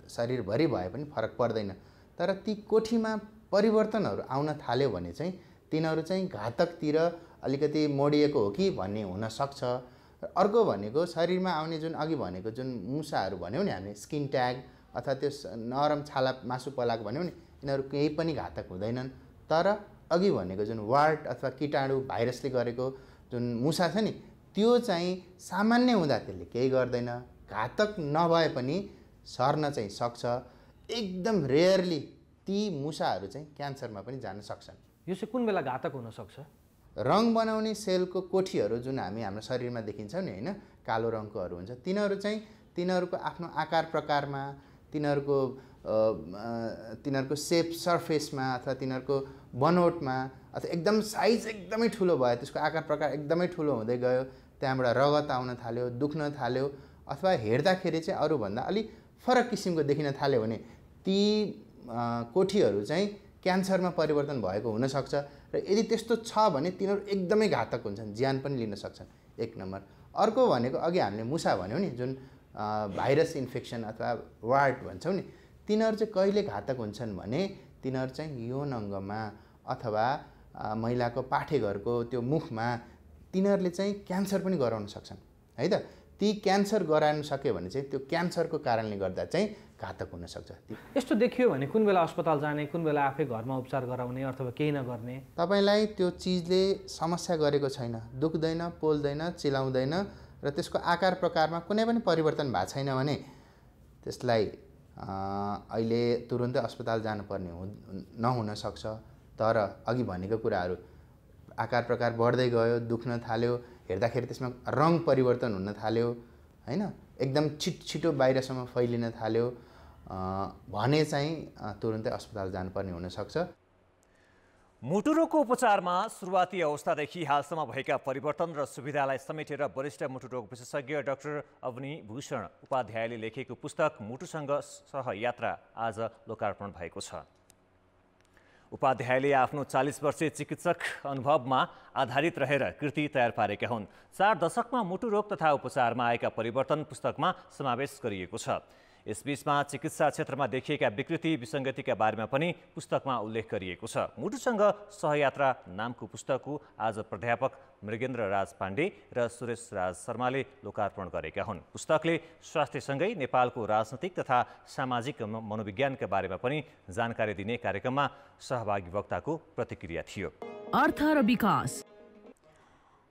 शरीरभरि भए पनि फरक पर्दैन। तर ती कोठीमा परिवर्तनहरू आउन थाल्यो भने चाहिँ तिनीहरू चाहिँ घातकतिर अलिकति मोडिएको हो कि भन्ने हुनसक्छ। अर्को भनेको शरीरमा आउने जुन अघि भनेको जुन मुसाहरू भन्यौँ नि हामीले, स्किन ट्याग अथवा त्यो नरम छाला मासु पलाएको भन्यौँ नि, यिनीहरू केही पनि घातक हुँदैनन्। तर अघि भनेको जुन वार्ट अथवा कीटाणु भाइरसले गरेको जुन मुसा छ नि, त्यो चाहिँ सामान्य हुँदा त्यसले केही गर्दैन। घातक नभए पनि सर्न चाहिँ सक्छ। एकदम रेयरली ती मुसाहरू चाहिँ क्यान्सरमा पनि जान सक्छन्। यो चाहिँ कुन बेला घातक हुनसक्छ? रङ बनाउने सेलको कोठीहरू जुन हाम्रो शरीरमा देखिन्छौँ नि, होइन, कालो रङकोहरू हुन्छ, तिनीहरूको आफ्नो आकार प्रकारमा, तिनीहरूको सेप सर्फेसमा अथवा तिनीहरूको बनोटमा, अथवा एकदम साइज एकदमै ठुलो भयो, त्यसको आकार प्रकार एकदमै ठुलो हुँदै गयो, त्यहाँबाट रगत आउन थाल्यो, दुख्न थाल्यो, अथवा हेर्दाखेरि चाहिँ अरूभन्दा अलिक फरक किसिमको देखिन थाल्यो भने ती कोठीहरू चाहिँ क्यान्सरमा परिवर्तन भएको हुनसक्छ। र यदि त्यस्तो छ भने तिनीहरू एकदमै घातक हुन्छन्, ज्यान पनि लिन सक्छन्, एक नम्बर। अर्को भनेको अघि हामीले मुसा भन्यौँ नि, जुन भाइरस इन्फेक्सन अथवा वार्ट भन्छौँ नि, तिनीहरू चाहिँ कहिले घातक हुन्छन् भने तिनीहरू चाहिँ यौन अङ्गमा अथवा महिलाको पाठेघरको त्यो मुखमा तिनीहरूले चाहिँ क्यान्सर पनि गराउन सक्छन्, है त। ती क्यान्सर गराउन सक्यो भने चाहिँ त्यो क्यान्सरको कारणले गर्दा चाहिँ घातक हुनसक्छ। यस्तो देखियो भने कुन बेला अस्पताल जाने, कुन बेला आफै घरमा उपचार गराउने अथवा केही नगर्ने? तपाईँलाई त्यो चिजले समस्या गरेको छैन, दुख्दैन, पोल्दैन, चिलाउँदैन र त्यसको आकार प्रकारमा कुनै पनि परिवर्तन भएको छैन भने त्यसलाई अहिले तुरुन्तै अस्पताल जानुपर्ने नहुन सक्छ। तर अघि भनेको कुराहरू आकार प्रकार बढ्दै गयो, दुख्न थाल्यो, हेर्दाखेरि त्यसमा रङ परिवर्तन हुन थाल्यो, हैन, एकदम छिटो बाहिरसम्म फैलिन थाल्यो भने चाहिँ तुरुन्तै अस्पताल जानुपर्ने हुनसक्छ। मुटुरोगको उपचारमा सुरुवाती अवस्थादेखि हालसम्म भएका परिवर्तन र सुविधालाई समेटेर वरिष्ठ मुटुरोग विशेषज्ञ डाक्टर अवनी भूषण उपाध्यायले लेखेको पुस्तक मुटुसँग सहयात्रा आज लोकार्पण भएको छ। उपाध्यायले आफ्नो 40 वर्षीय चिकित्सक अनुभवमा आधारित रहेर कृति तयार पारेका हुन्। 4 दशकमा मुटुरोग तथा उपचारमा आएका परिवर्तन पुस्तकमा समावेश गरिएको छ। यसबीचमा चिकित्सा क्षेत्रमा देखिएका विकृति विसङ्गतिका बारेमा पनि पुस्तकमा उल्लेख गरिएको छ। मुटुसँग सहयात्रा नामको पुस्तकको आज प्राध्यापक मृगेन्द्र राज पाण्डे र सुरेश राज शर्माले लोकार्पण गरेका हुन्। पुस्तकले स्वास्थ्यसँगै नेपालको राजनैतिक तथा सामाजिक मनोविज्ञानका बारेमा पनि जानकारी दिने कार्यक्रममा सहभागी वक्ताको प्रतिक्रिया थियो। अर्थ र विकास।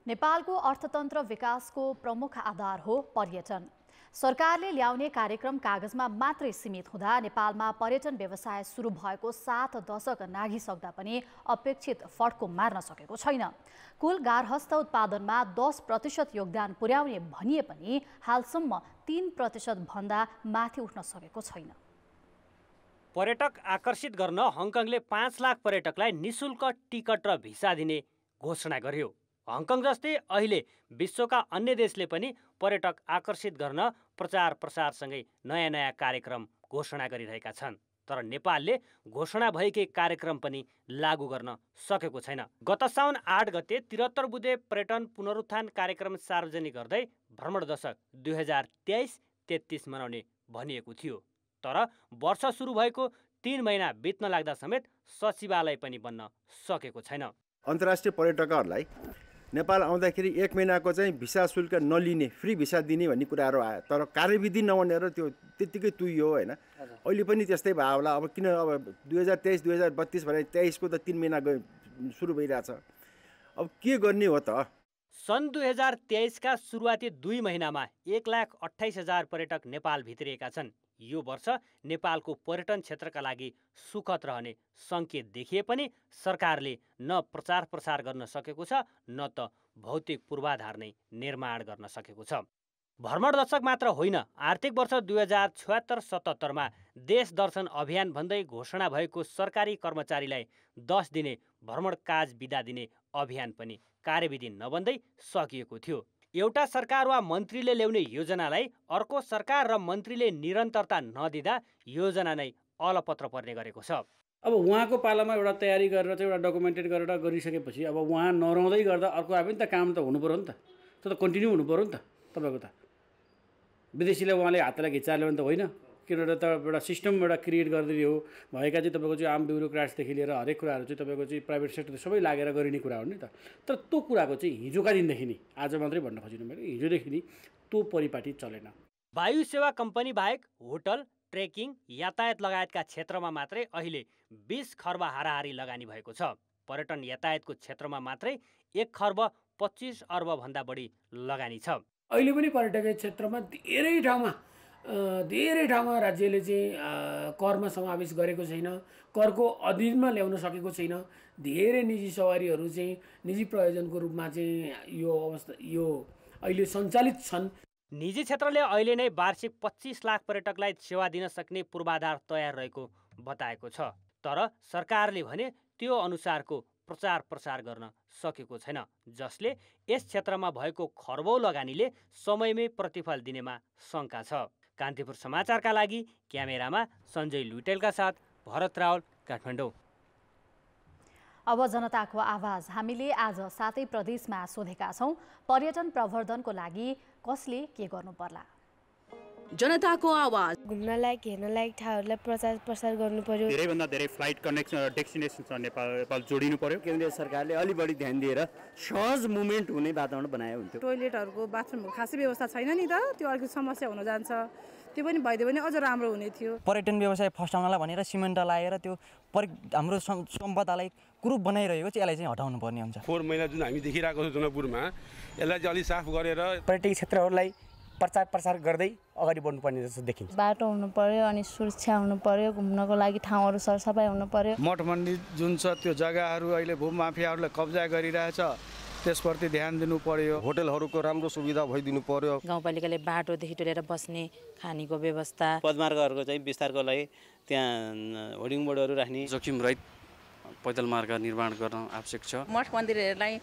नेपालको अर्थतन्त्र विकासको प्रमुख आधार हो पर्यटन। सरकारले ल्याउने कार्यक्रम कागजमा मात्रै सीमित हुँदा नेपालमा पर्यटन व्यवसाय सुरु भएको 7 दशक नाघिसक्दा पनि अपेक्षित फड्को मार्न सकेको छैन। कुल गार्हस्थ उत्पादनमा 10% योगदान पुर्याउने भनिए पनि हालसम्म 3% भन्दा माथि उठ्न सकेको छैन। पर्यटक आकर्षित गर्न हङकङले 5 लाख पर्यटकलाई निशुल्क टिकट र भिसा दिने घोषणा गर्यो। हङकङ जस्तै अहिले विश्वका अन्य देशले पनि पर्यटक आकर्षित गर्न प्रचार प्रसारसँगै नयाँ कार्यक्रम घोषणा गरिरहेका छन्। तर नेपालले घोषणा भएकै कार्यक्रम पनि लागू गर्न सकेको छैन। गत साउन 8 गते 73 बुँदे पर्यटन पुनरुत्थान कार्यक्रम सार्वजनिक गर्दै भ्रमण दशक 33 मनाउने भनिएको थियो। तर वर्ष सुरु भएको 3 महिना बित्न लाग्दा समेत सचिवालय पनि बन्न सकेको छैन। अन्तर्राष्ट्रिय पर्यटकहरूलाई नेपाल आउँदाखेरि 1 महिनाको चाहिँ भिसा शुल्क नलिने, फ्री भिसा दिने भन्ने कुराहरू आयो। तर कार्यविधि नबनेर त्यो त्यत्तिकै तुइयो होइन। अहिले पनि त्यस्तै भयो होला। अब किन अब 2023 2032 भने 23 को त 3 महिना सुरु भइरहेछ। अब के गर्ने हो त? सन् 2023 का सुरुवाती 2 महिनामा 1,28,000 पर्यटक नेपाल भित्रिएका छन्। यो वर्ष नेपालको पर्यटन क्षेत्रका लागि सुखद रहने सङ्केत देखिए पनि सरकारले न प्रचार प्रसार गर्न सकेको छ न त भौतिक पूर्वाधार नै निर्माण गर्न सकेको छ। भ्रमण दशक मात्र होइन, आर्थिक वर्ष 2076-77मा देश दर्शन अभियान भन्दै घोषणा भएको सरकारी कर्मचारीलाई 10 दिने भ्रमण काज बिदा दिने अभियान पनि कार्यविधि नबन्दै सकिएको थियो। एउटा सरकार वा मन्त्रीले ल्याउने योजनालाई अर्को सरकार र मन्त्रीले निरन्तरता नदिँदा योजना नै अलपत्र पर्ने गरेको छ। अब उहाँको पालामा एउटा तयारी गरेर चाहिँ एउटा डकुमेन्टेड गरेर गरिसकेपछि अब उहाँ नरहँदै गर्दा अर्को आए पनि त काम त हुनु पर्यो नि त। त्यो त कन्टिन्यू हुनु पर्यो नि त। तपाईँको त विदेशीलाई उहाँले हातलाई घिचार्यो भने त होइन। किनभने त एउटा सिस्टम एउटा क्रिएट गरिदिने हो। भएका चाहिँ तपाईँको चाहिँ आम ब्युरोक्राट्सदेखि लिएर हरेक कुराहरू चाहिँ तपाईँको चाहिँ प्राइभेट सेक्टर सबै लागेर गरिने कुरा हो नि त। तर त्यो कुराको चाहिँ हिजोका दिनदेखि नि, आज मात्रै भन्न खोजिनु मैले, हिजोदेखि नि त्यो परिपाटी चलेन। वायु सेवा कम्पनी बाहेक होटल, ट्रेकिङ, यातायात लगायतका क्षेत्रमा मात्रै अहिले 20 खर्ब हाराहारी लगानी भएको छ। पर्यटन यातायातको क्षेत्रमा मात्रै 1 खर्ब 25 अर्ब भन्दा बढी लगानी छ। अहिले पनि पर्यटकीय क्षेत्रमा धेरै ठाउँमा राज्यले चाहिँ करमा समावेश गरेको छैन, करको अधीनमा ल्याउन सकेको छैन। धेरै निजी सवारीहरू चाहिँ निजी प्रयोजनको रूपमा चाहिँ यो अहिले सञ्चालित छन्। निजी क्षेत्रले अहिले नै वार्षिक 25 लाख पर्यटकलाई सेवा दिन सक्ने पूर्वाधार तयार रहेको बताएको छ। तर सरकारले भने त्यो अनुसारको प्रचार प्रसार गर्न सकेको छैन, जसले यस क्षेत्रमा भएको खर्बौं लगानीले समयमै प्रतिफल दिनेमा शङ्का छ। कान्तिपुर समाचारका लागि क्यामेरामा सञ्जय लुटेलका साथ भरत रावल, काठमाडौँ। अब जनताको आवाज हामीले आज 7 प्रदेशमा सोधेका छौँ। पर्यटन प्रवर्धनको लागि कसले के गर्नु पर्ला? जनताको आवाज। घुम्न लायक हेर्न लायक ठाउँहरूलाई प्रचार प्रसार गर्नु पर्यो। धेरैभन्दा धेरै फ्लाइट कनेक्सन र डेस्टिनेसनसँग नेपाल जोडिनु पर्यो। केन्द्रीय सरकारले अलि बढी ध्यान दिएर सहज मुभमेन्ट हुने वातावरण बनाए हुन्थ्यो। टोइलेटहरूको बाथरुमको खासै व्यवस्था छैन नि त, त्यो अर्को समस्या हुन जान्छ। त्यो पनि भइदियो भने अझ राम्रो हुने थियो। पर्यटन व्यवसाय फस्टाउनलाई भनेर सिमेन्ट लगाएर त्यो हाम्रो सम्पदालाई कुरूप बनाइरहेको चाहिँ यसलाई चाहिँ हटाउनु पर्ने हुन्छ। 4 महिना जुन हामी देखिरहेको छौँ जनकपुरमा, यसलाई चाहिँ अलिक साफ गरेर पर्यटकीय क्षेत्रहरूलाई प्रचार प्रसार गर्दै अगाडि बढ्नुपर्ने जस्तो देखिन्छ। बाटो हुनु पर्यो, अनि सुरक्षा हुनु पर्यो, घुम्नको लागि ठाउँहरू सरसफाइ हुनु पर्यो। मठ मन्दिर जुन छ त्यो जग्गाहरू अहिले भूमाफियाहरूले कब्जा गरिरहेछ, त्यसप्रति ध्यान दिनु पर्यो। होटलहरूको राम्रो सुविधा भइदिनु पर्यो। गाउँपालिकाले बाटोदेखि टोलेर बस्ने खानेको व्यवस्था, पदमार्गहरूको चाहिँ विस्तारको लागि त्यहाँ होर्डिङ बोर्डहरू राख्ने, जोखिम रहित पैदल मार्ग निर्माण गर्न आवश्यक छ। मठ मन्दिरहरूलाई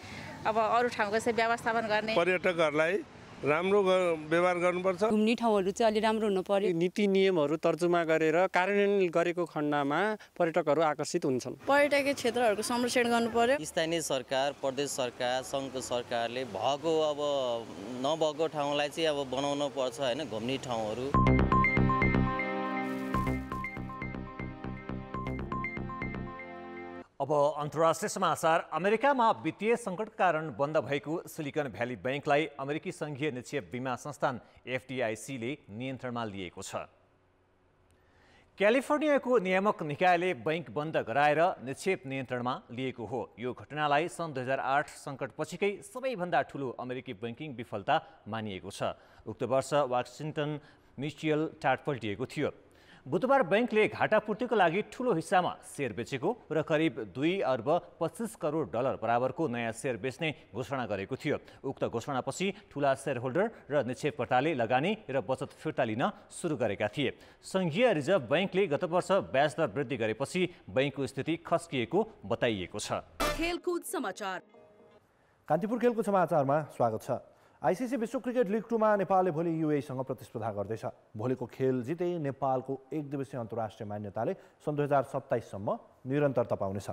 अब अरू ठाउँको चाहिँ व्यवस्थापन गर्ने, पर्यटकहरूलाई राम्रो व्यवहार गर्नुपर्छ। घुम्ने ठाउँहरू चाहिँ अलि राम्रो हुनु पर्यो। नीति नियमहरू तर्जुमा गरेर कार्यान्वयन गरेको खण्डमा पर्यटकहरू आकर्षित हुन्छन्। पर्यटकीय क्षेत्रहरूको संरक्षण गर्नु पर्यो। स्थानीय सरकार, प्रदेश सरकार, सङ्घको सरकारले भएको अब नभएको ठाउँलाई चाहिँ अब बनाउन पर्छ होइन, घुम्ने ठाउँहरू। अब अन्तर्राष्ट्रिय समाचार। अमेरिकामा वित्तीय सङ्कटका कारण बन्द भएको सिलिकन भ्याली बैंकलाई अमेरिकी सङ्घीय निक्षेप बीमा संस्थान FDICले नियन्त्रणमा लिएको छ। क्यालिफोर्नियाको नियामक निकायले बैंक बन्द गराएर निक्षेप नियन्त्रणमा लिएको हो। यो घटनालाई सन् 2008 सङ्कटपछिकै सबैभन्दा ठुलो अमेरिकी बैंकिङ विफलता मानिएको छ। उक्त वर्ष वासिङ्टन म्युचुअल टाट पल्टिएको थियो। बुधबार बैंकले घाटापूर्तिको लागि ठूलो हिस्सामा सेयर बेचेको र करिब 2 अर्ब 25 करोड डलर बराबरको नयाँ सेयर बेच्ने घोषणा गरेको थियो। उक्त घोषणापछि ठूला सेयर होल्डर र निक्षेपकर्ताले लगानी र बचत फिर्ता लिन सुरु गरेका थिए। सङ्घीय रिजर्भ बैंकले गत वर्ष ब्याज दर वृद्धि गरेपछि बैंकको स्थिति खस्किएको बताइएको छ। खेलकुद समाचार। कान्तिपुर खेलकुद समाचारमा स्वागत छ। आइसिसी विश्व क्रिकेट लिग 2 मा नेपालले भोलि युएईसँग प्रतिस्पर्धा गर्दैछ। भोलिको खेल जिते नेपालको 1 दिवसीय अन्तर्राष्ट्रिय मान्यताले सन् 2027 सम्म निरन्तरता पाउनेछ।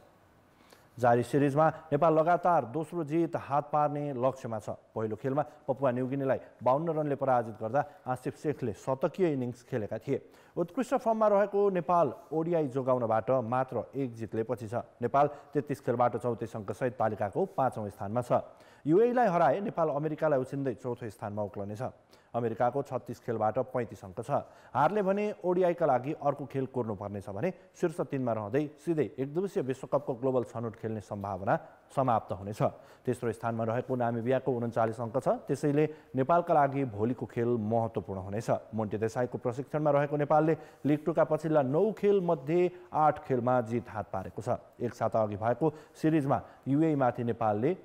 जारी सिरिजमा नेपाल लगातार दोस्रो जित हात पार्ने लक्ष्यमा छ। पहिलो खेलमा पपुवा न्युगिनीलाई 52 रनले पराजित गर्दा आसिफ शेखले शतकीय इनिङ्स खेलेका थिए। उत्कृष्ट फर्ममा रहेको नेपाल ओडिआई जोगाउनबाट मात्र 1 जितले पछि छ। नेपाल 33 खेलबाट 34 अङ्कसहित तालिकाको 5औं स्थानमा छ। युएईलाई हराए नेपाल अमेरिकालाई उछिन्दै 4थो स्थानमा उक्लनेछ। अमेरिकाको 36 खेलबाट 35 अङ्क छ। हारले भने ओडिआईका लागि अर्को खेल कोर्नुपर्नेछ भने शीर्ष 3 मा रहँदै सिधै एकदिवसीय विश्वकपको ग्लोबल छनौट खेल्ने सम्भावना समाप्त हुनेछ। तेस्रो स्थानमा रहेको नामिबियाको 39 अङ्क छ। त्यसैले नेपालका लागि भोलिको खेल महत्त्वपूर्ण हुनेछ। मोन्टे देसाईको प्रशिक्षणमा रहेको नेपालले लिग 2 का पछिल्ला 9 खेल मध्ये 8 खेलमा जित हात पारेको छ। एक साता अघि भएको सिरिजमा युएई माथि नेपालले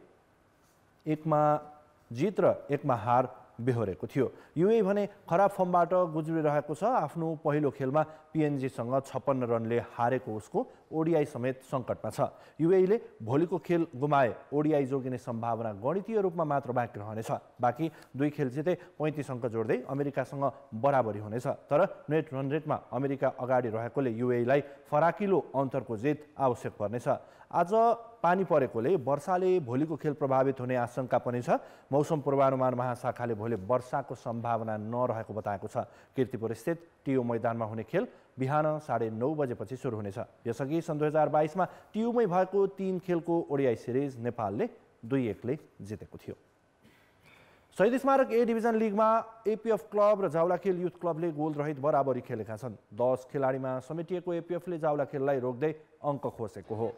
1 मा जित र 1 मा हार बेहोरेको थियो। युएई भने खराब फर्मबाट गुज्रिरहेको छ। आफ्नो पहिलो खेलमा पिएनजीसँग 56 रनले हारेको उसको ओडिआई समेत सङ्कटमा छ। युएईले भोलिको खेल गुमाए ओडिआई जोगिने सम्भावना गणितीय रूपमा मात्र बाँकी रहनेछ। बाँकी 2 खेल जिते 35 अङ्क जोड्दै अमेरिकासँग बराबरी हुनेछ। तर नेट रन रेटमा अमेरिका अगाडि रहेकोले युएईलाई फराकिलो अन्तरको जित आवश्यक पर्नेछ। आज पानी परेकोले वर्षाले भोलिको खेल प्रभावित हुने आशंका पनि छ। मौसम पूर्वानुमान महाशाखाले भोलि वर्षाको सम्भावना नरहेको बताएको छ। कीर्तिपुर स्थित टियु मैदानमा हुने खेल बिहान 9:30 बजेपछि सुरु हुनेछ। यसअघि सन् 2022 मा टियुमै भएको 3 खेलको ओडिआई सिरिज नेपालले 2-1 ले जितेको थियो। शहीद स्मारक ए डिभिजन लिगमा एपीएफ क्लब र जावलाखेल युथ क्लबले गोलरहित बराबरी खेलेका छन्। 10 खेलाडीमा समेटिएको एपीएफले जावलाखेललाई रोक्दै अङ्क खोसेको हो।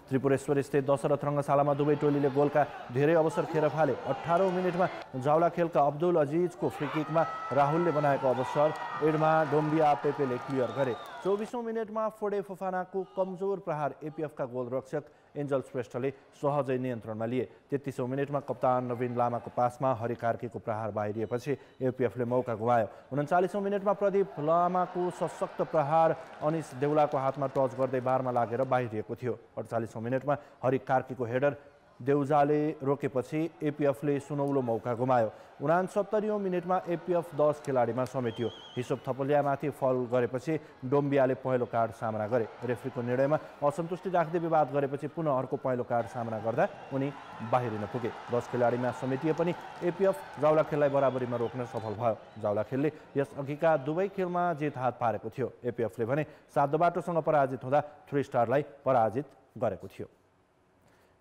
त्रिपुरेश्वर स्थित दशरथ रङ्गशालामा दुवै टोलीले गोलका धेरै अवसर खेर फाले। 18औं मिनेटमा जावलाखेलका अब्दुल अजिजको फ्रीकिकमा राहुलले बनाएको अवसर एडमा डोम्बिया पेपेले क्लियर गरे। 24औं मिनेटमा फोडे फोफानाको कमजोर प्रहार एपीएफका गोलरक्षक एन्जल श्रेष्ठले सहजै नियन्त्रणमा लिए। 33औं मिनेटमा कप्तान नवीन लामाको पासमा हरि कार्कीको प्रहार बाहिरिएपछि एपीएफले मौका गुमायो। 39औं मिनेटमा प्रदीप लामाको सशक्त प्रहार अनिस देउलाको हातमा टच गर्दै बारमा लागेर बाहिरिएको थियो। 48औं मिनेटमा हरि कार्कीको हेडर देउजाले रोकेपछि एपीएफले सुनौलो मौका गुमायो। 69औं मिनेटमा एपीएफ 10 खेलाडीमा समेटियो। हिसोप थपलियामाथि फल गरेपछि डोम्बियाले पहिलो कार्ड सामना गरे। रेफ्रीको निर्णयमा असन्तुष्टि राख्दै विवाद गरेपछि पुनः अर्को पहिलो कार्ड सामना गर्दा उनी बाहिरिन पुगे। 10 खेलाडीमा समेटिए पनि एपीएफ जावलाखेललाई बराबरीमा रोक्न सफल भयो। जावलाखेलले यसअघिका दुवै खेलमा जित हात पारेको थियो। एपीएफले भने साधोबाटोसँग पराजित हुँदा 3 स्टारलाई पराजित गरेको थियो।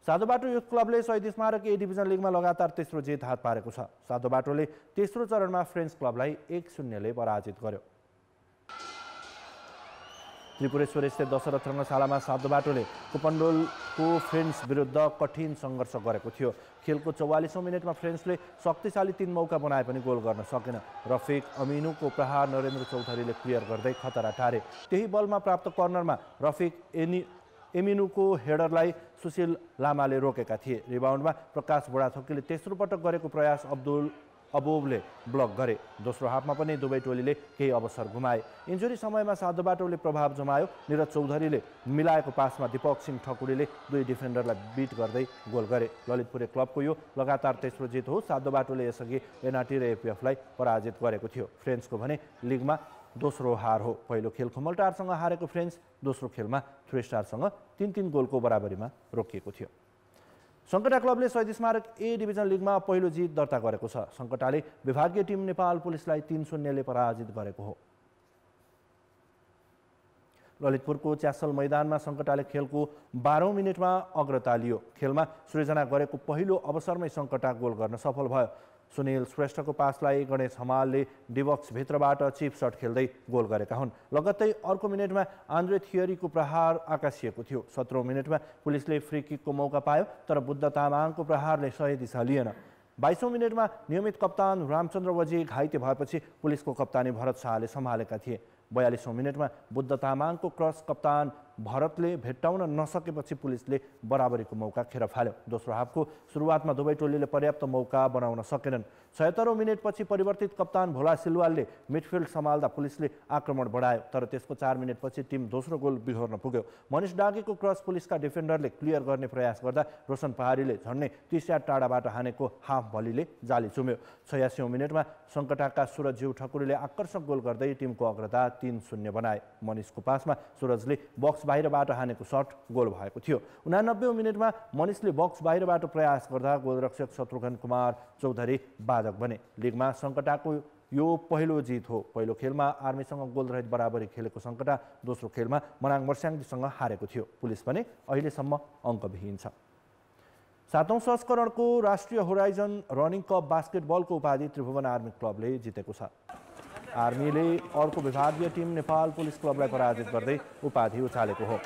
साधोबाटो युथ क्लबले शहीद स्मारक ए डिभिजन लिगमा लगातार तेस्रो जित हात पारेको छ। साधोबाटोले तेस्रो चरणमा फ्रेन्च क्लबलाई 1-0 ले पराजित गर्यो। त्रिपुरेश्वर स्थित दशरथ रङ्गशालामा साधोबाटोले कुपन्डोलको फ्रेन्च विरुद्ध कठिन सङ्घर्ष गरेको थियो। खेलको 44औं मिनेटमा फ्रेन्चले शक्तिशाली 3 मौका बनाए पनि गोल गर्न सकेन। रफिक अमिनुको प्रहार नरेन्द्र चौधरीले क्लियर गर्दै खतरा टारे। त्यही बलमा प्राप्त कर्नरमा रफिक एमिनुको हेडरलाई सुशील लामाले रोकेका थिए। रिबाउन्डमा प्रकाश बुढाथोकीले तेस्रो पटक गरेको प्रयास अब्दुल अबोबले ब्लक गरे। दोस्रो हाफमा पनि दुवै टोलीले केही अवसर गुमाए। इन्जुरी समयमा साधोबाटोले प्रभाव जमायो। निरज चौधरीले मिलाएको पासमा दीपक सिंह ठकुरीले 2 डिफेन्डरलाई बिट गर्दै गोल गरे। ललितपुरे क्लबको यो लगातार तेस्रो जित हो। साधोबाटोले यसअघि एनआरटी र एपीएफलाई पराजित गरेको थियो। फ्रेन्चको भने लिगमा दोस्रो हार हो। पहिलो खेल खुमलटारसँग हारेको फ्रेन्च दोस्रो खेलमा 3 स्टारसँग 3-3 गोलको बराबरीमा रोकिएको थियो। सङ्कटा क्लबले शहीद स्मारक ए डिभिजन लिगमा पहिलो जित दर्ता गरेको छ। सङ्कटाले विभागीय टिम नेपाल पुलिसलाई 3-0 ले पराजित गरेको हो। ललितपुरको च्यासल मैदानमा सङ्कटाले खेलको 12औं मिनेटमा अग्रता लियो। खेलमा सृजना गरेको पहिलो अवसरमै सङ्कटा गोल गर्न सफल भयो। सुनील श्रेष्ठको पासलाई गणेश हमालले डिबक्सभित्रबाट चिप सट खेल्दै गोल गरेका हुन्। लगत्तै अर्को मिनेटमा आन्द्रे थियरीको प्रहार आकाशिएको थियो। 17औं मिनेटमा पुलिसले फ्री किकको मौका पायो तर बुद्ध तामाङको प्रहारले सही दिशा लिएन। 22औं मिनेटमा नियमित कप्तान रामचन्द्र वजी घाइते भएपछि पुलिसको कप्तानी भरत शाहले सम्हालेका थिए। 42औं मिनेटमा बुद्ध तामाङको क्रस कप्तान भरतले भेट्टाउन नसकेपछि पुलिसले बराबरीको मौका खेर फाल्यो। दोस्रो हाफको सुरुवातमा दुवै टोलीले पर्याप्त मौका बनाउन सकेनन्। 76औं मिनेटपछि परिवर्तित कप्तान भोला सिलवालले मिडफिल्ड सम्हाल्दा पुलिसले आक्रमण बढायो तर त्यसको 4 मिनेटपछि टिम दोस्रो गोल बिहोर्न पुग्यो। मनिष डागेको क्रस पुलिसका डिफेन्डरले क्लियर गर्ने प्रयास गर्दा रोशन पहाडीले झन्डै 30 यार्ड टाढाबाट हानेको हाफ भलीले जाली चुम्यो। 86औं मिनेटमा सङ्कटाका सुरज ज्यू ठकुरीले आकर्षक गोल गर्दै टिमको अग्रता 3-0 बनाए। मनिषको पासमा सुरजले बक्स बाहिरबाट हानेको सट गोल भएको थियो। 89औं मिनेटमा मनिषले बक्स बाहिरबाट प्रयास गर्दा गोलरक्षक शत्रुघ्न कुमार चौधरी बाधक बने। लिगमा सङ्कटाको यो पहिलो जित हो। पहिलो खेलमा आर्मीसँग गोलरहित बराबरी खेलेको सङ्कटा दोस्रो खेलमा मनाङ मर्स्याङजीसँग हारेको थियो। पुलिस भने अहिलेसम्म अङ्कविहीन छ। 7औं संस्करणको राष्ट्रिय होराइजन रनिङ कप बास्केटबलको उपाधि त्रिभुवन आर्मी क्लबले जितेको छ। आर्मीले अर्को विभागीय टिम नेपाल पुलिस क्लबलाई पराजित गर्दै उपाधि उचालेको हो।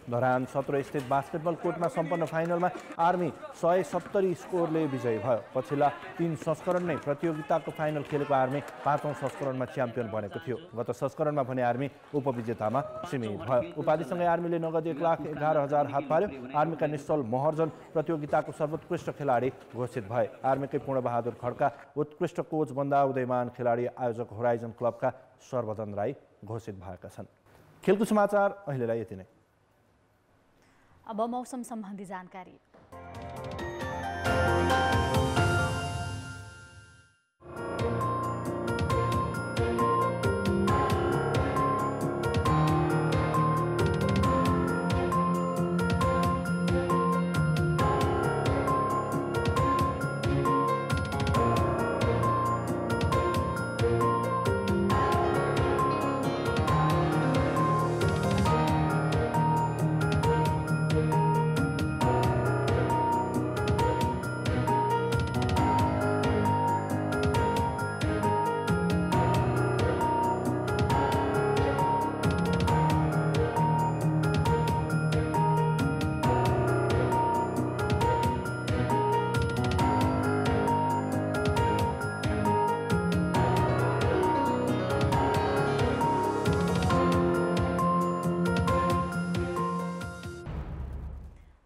धरान 17 स्थित बास्केटबल कोर्टमा सम्पन्न फाइनलमा आर्मी 170 स्कोरले विजयी भयो। पछिल्ला 3 संस्करण नै प्रतियोगिताको फाइनल खेलेको आर्मी 5औं संस्करणमा च्याम्पियन बनेको थियो। गत संस्करणमा भने आर्मी उपविजेतामा सीमित भयो। उपाधिसँगै आर्मीले नगद 1,11,000 हात पार्यो। आर्मीका निश्चल महर्जन प्रतियोगिताको सर्वोत्कृष्ट खेलाडी घोषित भए। आर्मीकै पूर्णबहादुर खड्का उत्कृष्ट कोच बन्दा उदयमान खेलाडी आयोजक होराइजन क्लबका सर्वधन राई घोषित भएका छन्। खेलको समाचार अहिलेलाई यति नै। अब मौसम सम्बन्धी जानकारी।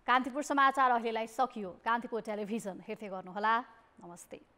कान्तिपुर समाचार अहिलेलाई सकियो। कान्तिपुर टेलिभिजन हेर्दै गर्नुहोला। नमस्ते।